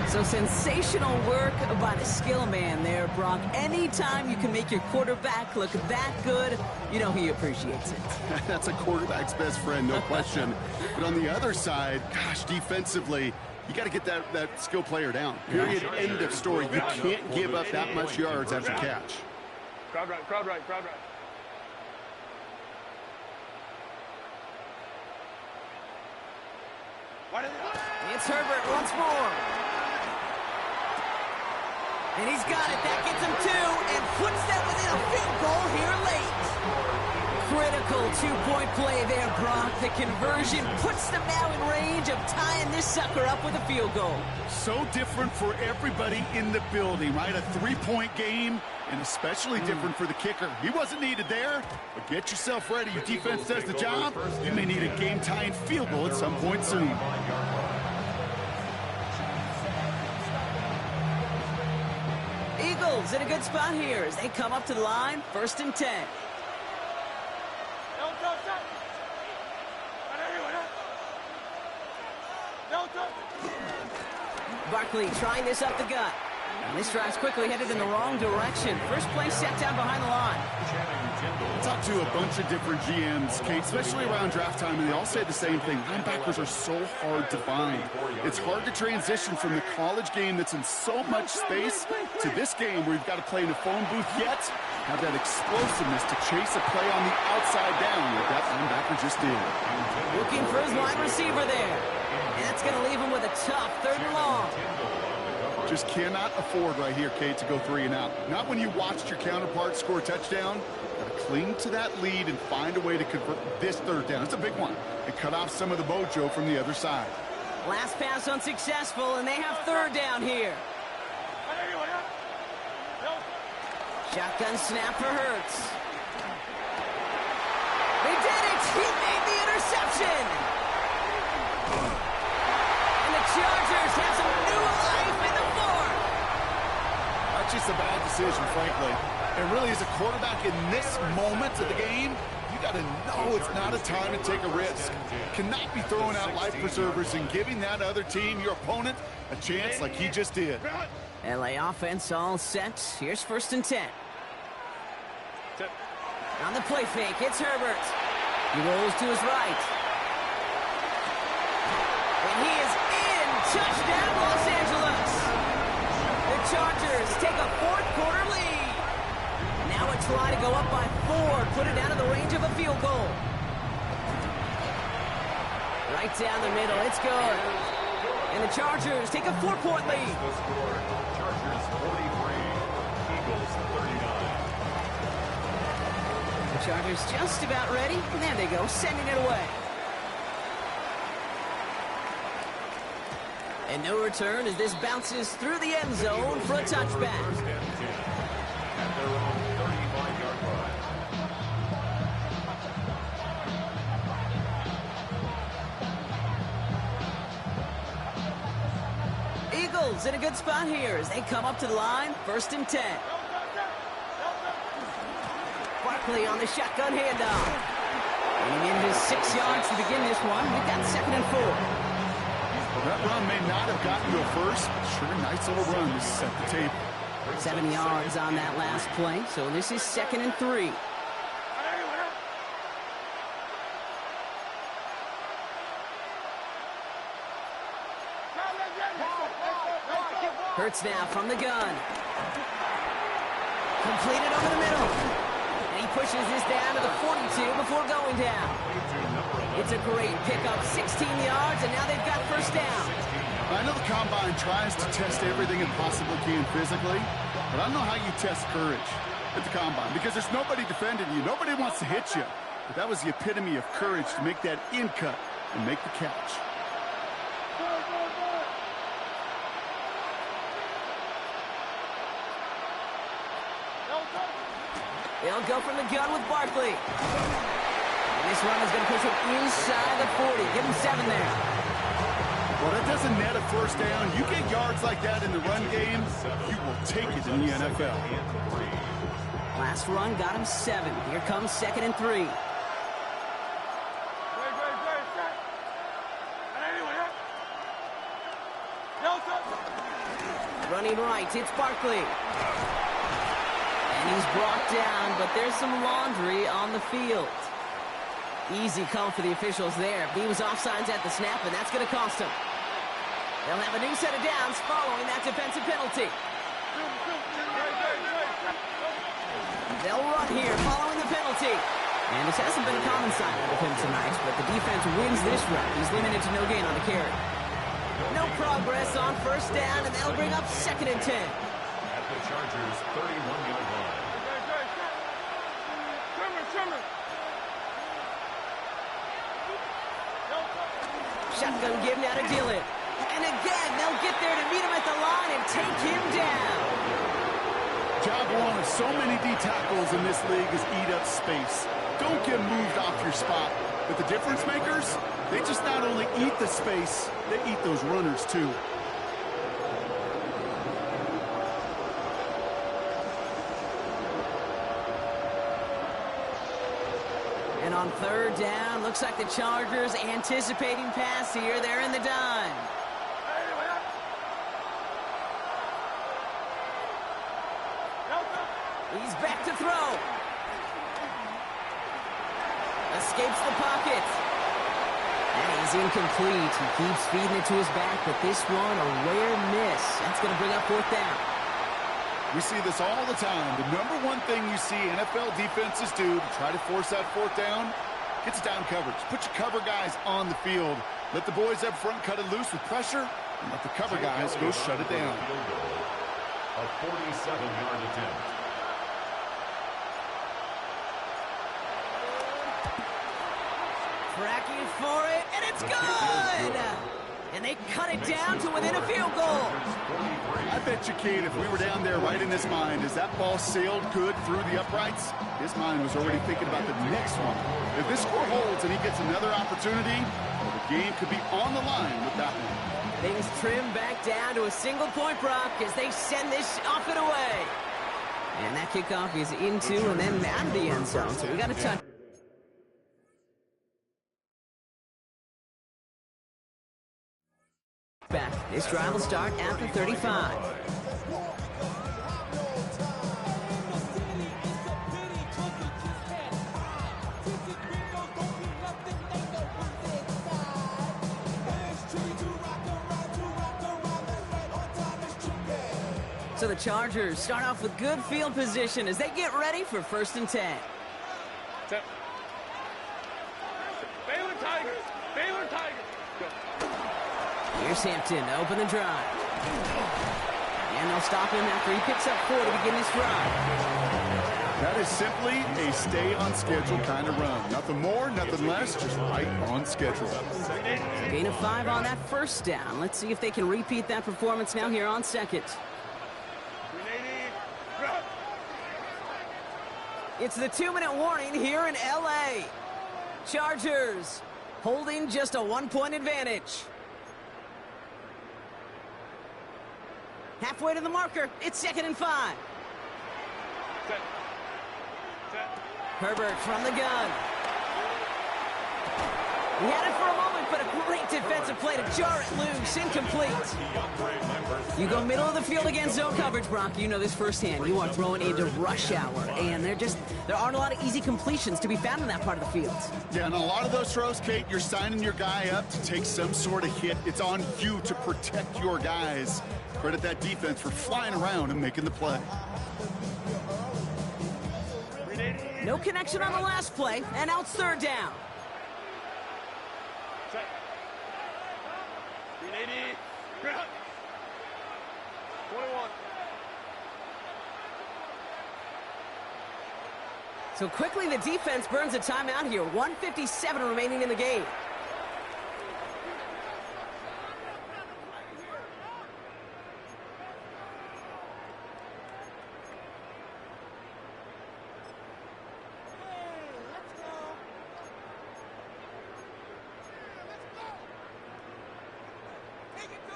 So sensational work by the skill man there, Brock. Anytime you can make your quarterback look that good, you know he appreciates it. That's a quarterback's best friend, no question. But on the other side, gosh, defensively, you got to get that skill player down. Period, end of story. You can't give up that much yards after catch. Crowd right, crowd right, crowd right. It's Herbert once more. And he's got it. That gets him 2 and puts them within a field goal here late. Critical 2-point play there, Brock. The conversion puts them now in range of tying this sucker up with a field goal. So different for everybody in the building, right? A 3-point game, and especially different for the kicker. He wasn't needed there, but get yourself ready. Your defense does the job. You may need a game-tying field goal at some point soon. Eagles in a good spot here as they come up to the line. 1st and 10. Barkley trying this up the gut. And this drive's quickly headed in the wrong direction. First play set down behind the line. I talked to a bunch of different GMs, Kate, especially around draft time, and they all say the same thing. Linebackers are so hard to find. It's hard to transition from the college game that's in so much space to this game where you've got to play in a phone booth, yet have that explosiveness to chase a play on the outside down like that linebacker just did. Looking for his wide receiver there. And that's going to leave him with a tough 3rd and long. Just cannot afford right here, Kate, to go 3 and out. Not when you watched your counterpart score a touchdown. Got to cling to that lead and find a way to convert this 3rd down. It's a big one. And cut off some of the mojo from the other side. Last pass unsuccessful, and they have 3rd down here. Shotgun snap for Hurts. They did it! He made the interception! And the Chargers have some new life in the 4th. That's just a bad decision, frankly. And really, as a quarterback in this moment of the game, you got to know it's not a time to take a risk. Cannot be throwing out life preservers and giving that other team, your opponent, a chance like he just did. LA offense all set. Here's 1st and 10. On the play fake, it's Herbert. He rolls to his right. And he is in. Touchdown, Los Angeles. The Chargers take a 4th quarter lead. Now a try to go up by 4. Put it out of the range of a field goal. Right down the middle. It's good. And the Chargers take a 4-point lead. The score, Chargers 43, Eagles 39. The Chargers just about ready. And there they go, sending it away. And no return as this bounces through the end zone for a touchback. 1st and 10 at their own 35-yard line. Eagles in a good spot here as they come up to the line. 1st and 10. Barkley on the shotgun handoff. And he needed his 6 yards to begin this one. We've got 2nd and 4. That run may not have gotten to a first. Sure, nice little run to set the table. 7 yards on that last play, so this is 2nd and 3. Hurts now from the gun. Completed over the middle. And he pushes this down to the 42 before going down. It's a great pickup, 16 yards, and now they've got 1st down. I know the Combine tries to test everything it possibly can physically, but I don't know how you test courage at the Combine because there's nobody defending you. Nobody wants to hit you. But that was the epitome of courage to make that in cut and make the catch. They'll go from the gun with Barkley. And this run is going to push him inside the 40. Give him 7 there. Well, that doesn't net a 1st down. You get yards like that in the run game, you will take it in the NFL. Last run got him 7. Here comes 2nd and 3. Running right, it's Barkley. And he's brought down, but there's some laundry on the field. Easy call for the officials there. He was offsides at the snap, and that's going to cost him. They'll have a new set of downs following that defensive penalty. They'll run here following the penalty. And this hasn't been a common sight out of him tonight, but the defense wins this round. He's limited to no gain on the carry. No progress on 1st down, and they'll bring up 2nd and 10. At the Chargers' 31-yard line. Shotgun give now to Dillon. And again, they'll get there to meet him at the line and take him down. Job one of so many D tackles in this league is eat up space. Don't get moved off your spot. But the difference makers, they just not only eat the space, they eat those runners too. And on 3rd down, looks like the Chargers anticipating pass here. They're in the dime. He's back to throw. Escapes the pocket. And he's incomplete. He keeps feeding it to his back, but this one, a rare miss. That's going to bring up 4th down. We see this all the time. The #1 thing you see NFL defenses do to try to force that 4th down, gets down coverage. Put your cover guys on the field. Let the boys up front cut it loose with pressure, and let the cover guys go shut it down. A 47-yard attempt. Tracking for it, and it's good! And they cut it down to within a field goal. I bet you, Kate, if we were down there right in his mind, as that ball sailed good through the uprights, his mind was already thinking about the next one. If this score holds and he gets another opportunity, well, the game could be on the line with that one. Things trim back down to a single-point prop as they send this off and away. And that kickoff is into and then out of the end zone. So we got a touch. Back. This drive will start at the 35. So the Chargers start off with good field position as they get ready for 1st and 10. Baylor Tigers! Baylor Tigers! Go. Here's Hampton to open the drive. And they'll stop him after he picks up 4 to begin this drive. That is simply a stay on schedule kind of run. Nothing more, nothing less, just right on schedule. Gain of 5 on that 1st down. Let's see if they can repeat that performance now here on 2nd. It's the 2-minute warning here in L.A. Chargers holding just a 1-point advantage. Halfway to the marker. It's 2nd and 5. Herbert from the gun. He had it for a moment, but a great defensive play to jar it loose. Incomplete. You go middle of the field against zone coverage, Brock. You know this firsthand. You are throwing into rush hour, and there aren't a lot of easy completions to be found in that part of the field. Yeah, and a lot of those throws, Kate, you're signing your guy up to take some sort of hit. It's on you to protect your guys. Credit that defense for flying around and making the play. No connection on the last play, and now it's 3rd down. So quickly the defense burns a timeout here. 1:57 remaining in the game.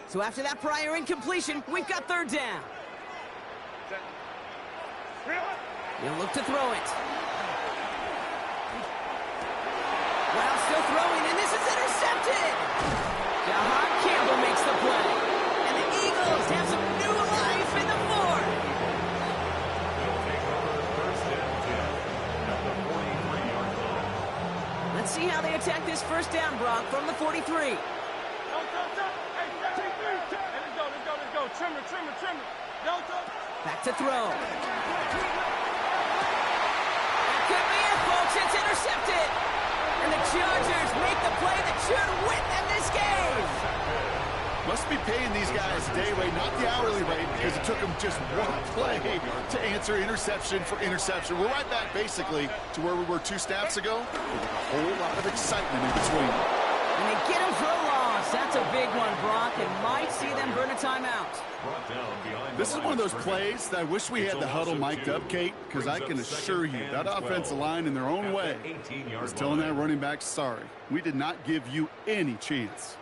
So after that prior incompletion, we've got 3rd down. He'll look to throw it. Well, still throwing, and this is intercepted. Jahan Campbell makes the play. And the Eagles have some new life in the 4th. Let's see how they attack this 1st down, Brock, from the 43. Back to throw. That could be it, folks. It's intercepted. And the Chargers make the play that should win them this game. Must be paying these guys day rate, not the hourly rate, because it took them just one play to answer interception for interception. We're right back, basically, to where we were 2 snaps ago, with a whole lot of excitement in between. And they get him for a loss. That's a big one, Brock, and might see them burn a timeout. This is one of those plays that I wish we had the huddle mic'd up, Kate, because I can assure you that offensive line in their own way is telling that running back, sorry, we did not give you any chance.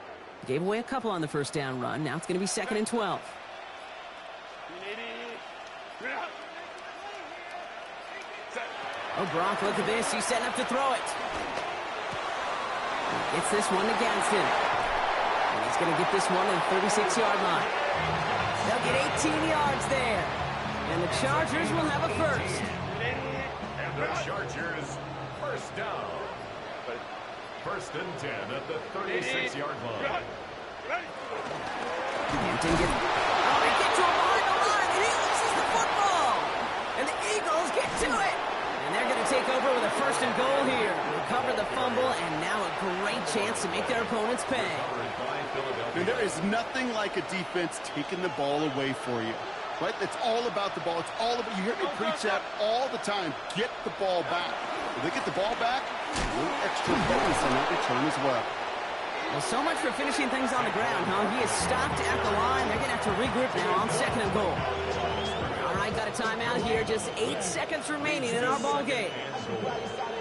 Gave away a couple on the 1st down run. Now it's going to be 2nd and 12. Oh, Brock, look at this. He's setting up to throw it. He gets this one against him. And he's going to get this one on the 36-yard line. They'll get 18 yards there. And the Chargers will have a 1st. And the Chargers 1st down. 1st and 10 at the 36-yard line. Hampton gets... Oh, they get to him behind the line, and he loses the football. And the Eagles get to it. And they're going to take over with a 1st and goal here. Recover the fumble, and now a great chance to make their opponents pay. And there is nothing like a defense taking the ball away for you. Right? It's all about the ball. It's all about, you hear me preach that all the time. Get the ball back. If they get the ball back, a little extra bonus on that return as well. Well, so much for finishing things on the ground, huh? He is stopped at the line. They're going to have to regroup now on 2nd and goal. All right, got a timeout here. Just 8 seconds remaining in our ball game.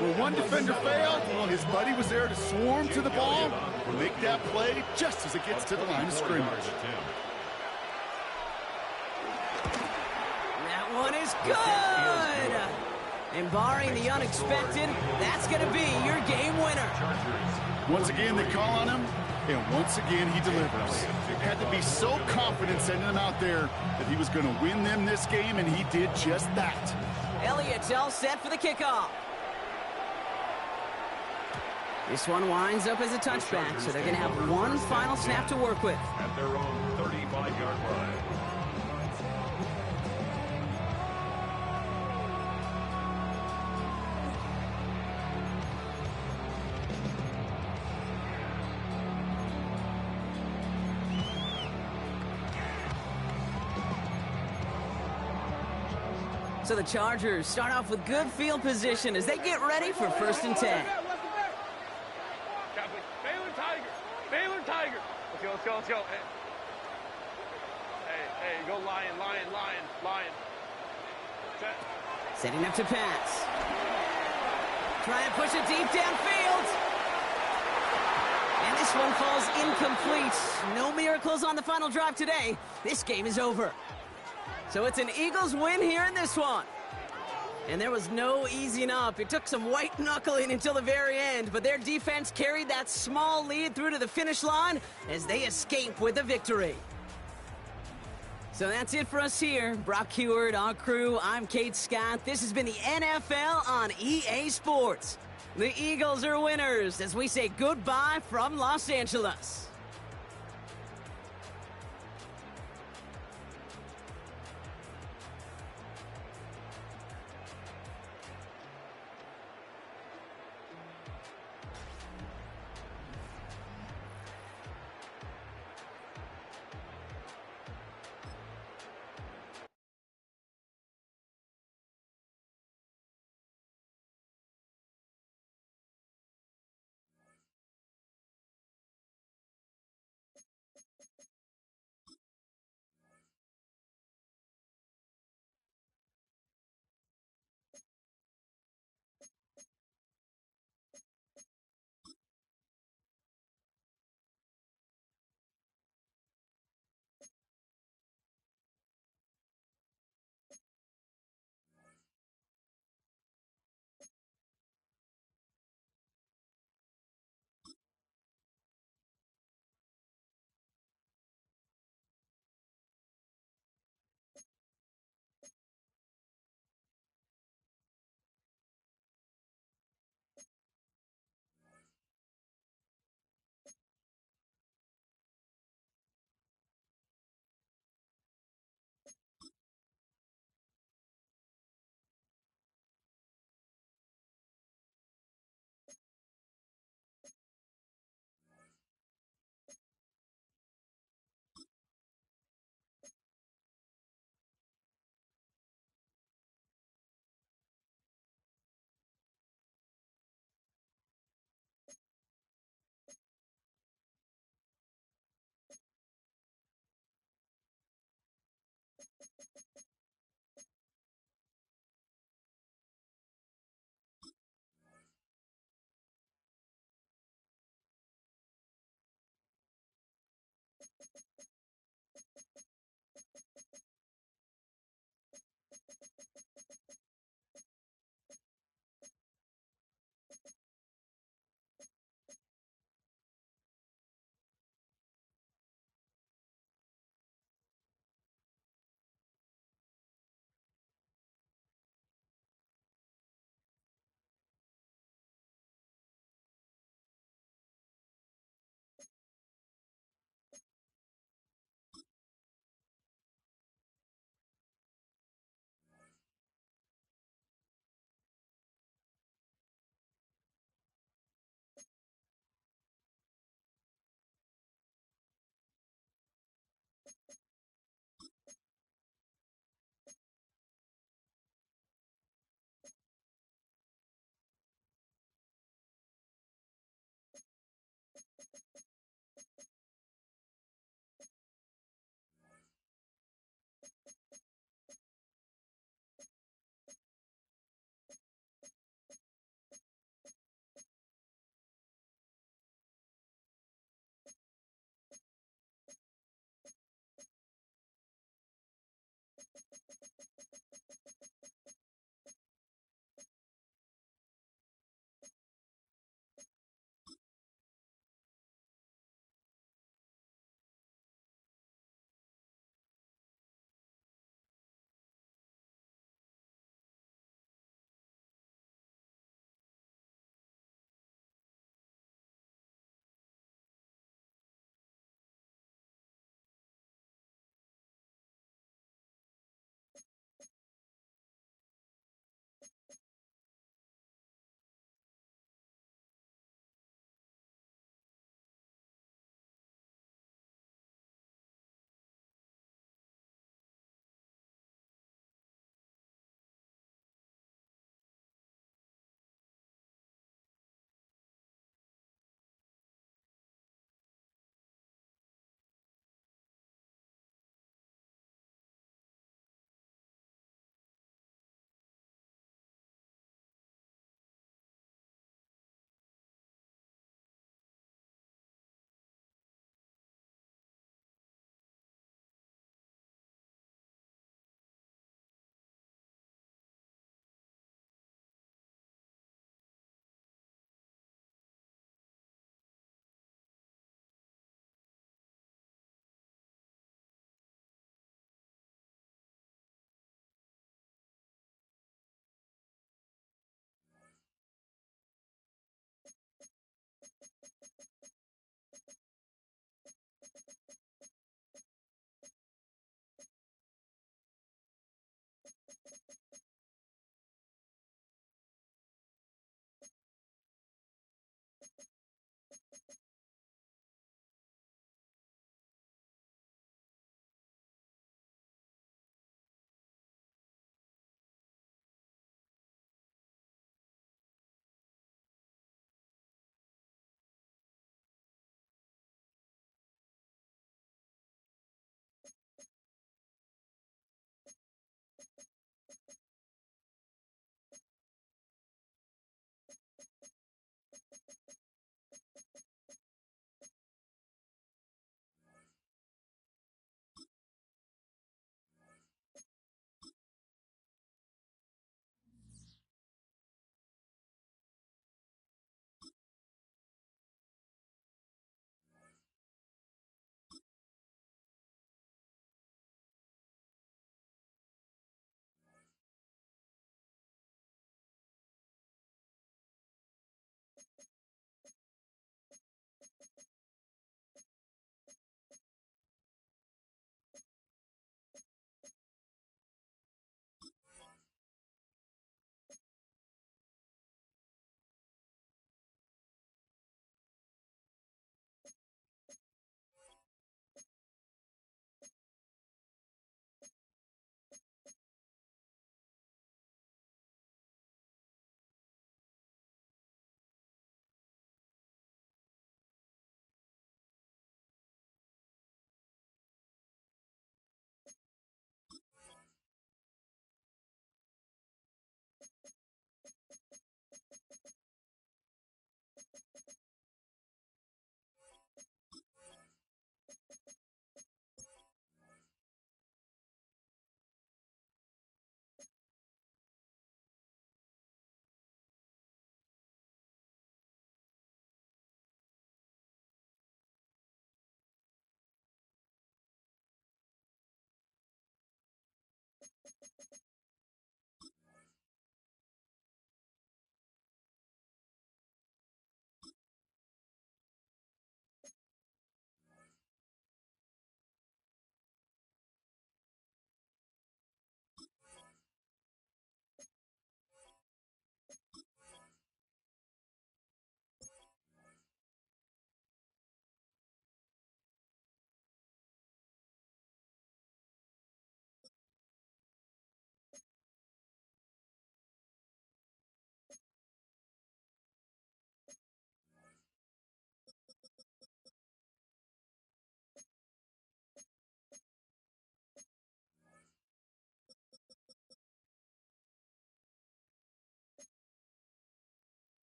Well, one defender failed. Well, his buddy was there to swarm to the ball. Make that play just as it gets to the line of scrimmage. That one is Good! And barring the unexpected, that's going to be your game winner. Once again, they call on him, and once again, he delivers. Had to be so confident sending him out there that he was going to win them this game, and he did just that. Elliott's all set for the kickoff. This one winds up as a touchback, so they're going to have one final snap to work with. At their own 35-yard line. So the Chargers start off with good field position as they get ready for 1st and 10. Baylor Tiger. Let's go. Hey, go Lion. Set. Setting up to pass. Trying to push it deep downfield. And this one falls incomplete. No miracles on the final drive today. This game is over. So it's an Eagles win here in this one. And there was no easing up. It took some white knuckling until the very end, but their defense carried that small lead through to the finish line as they escape with a victory. So that's it for us here. Brock Heward, our crew, I'm Kate Scott. This has been the NFL on EA Sports. The Eagles are winners as we say goodbye from Los Angeles.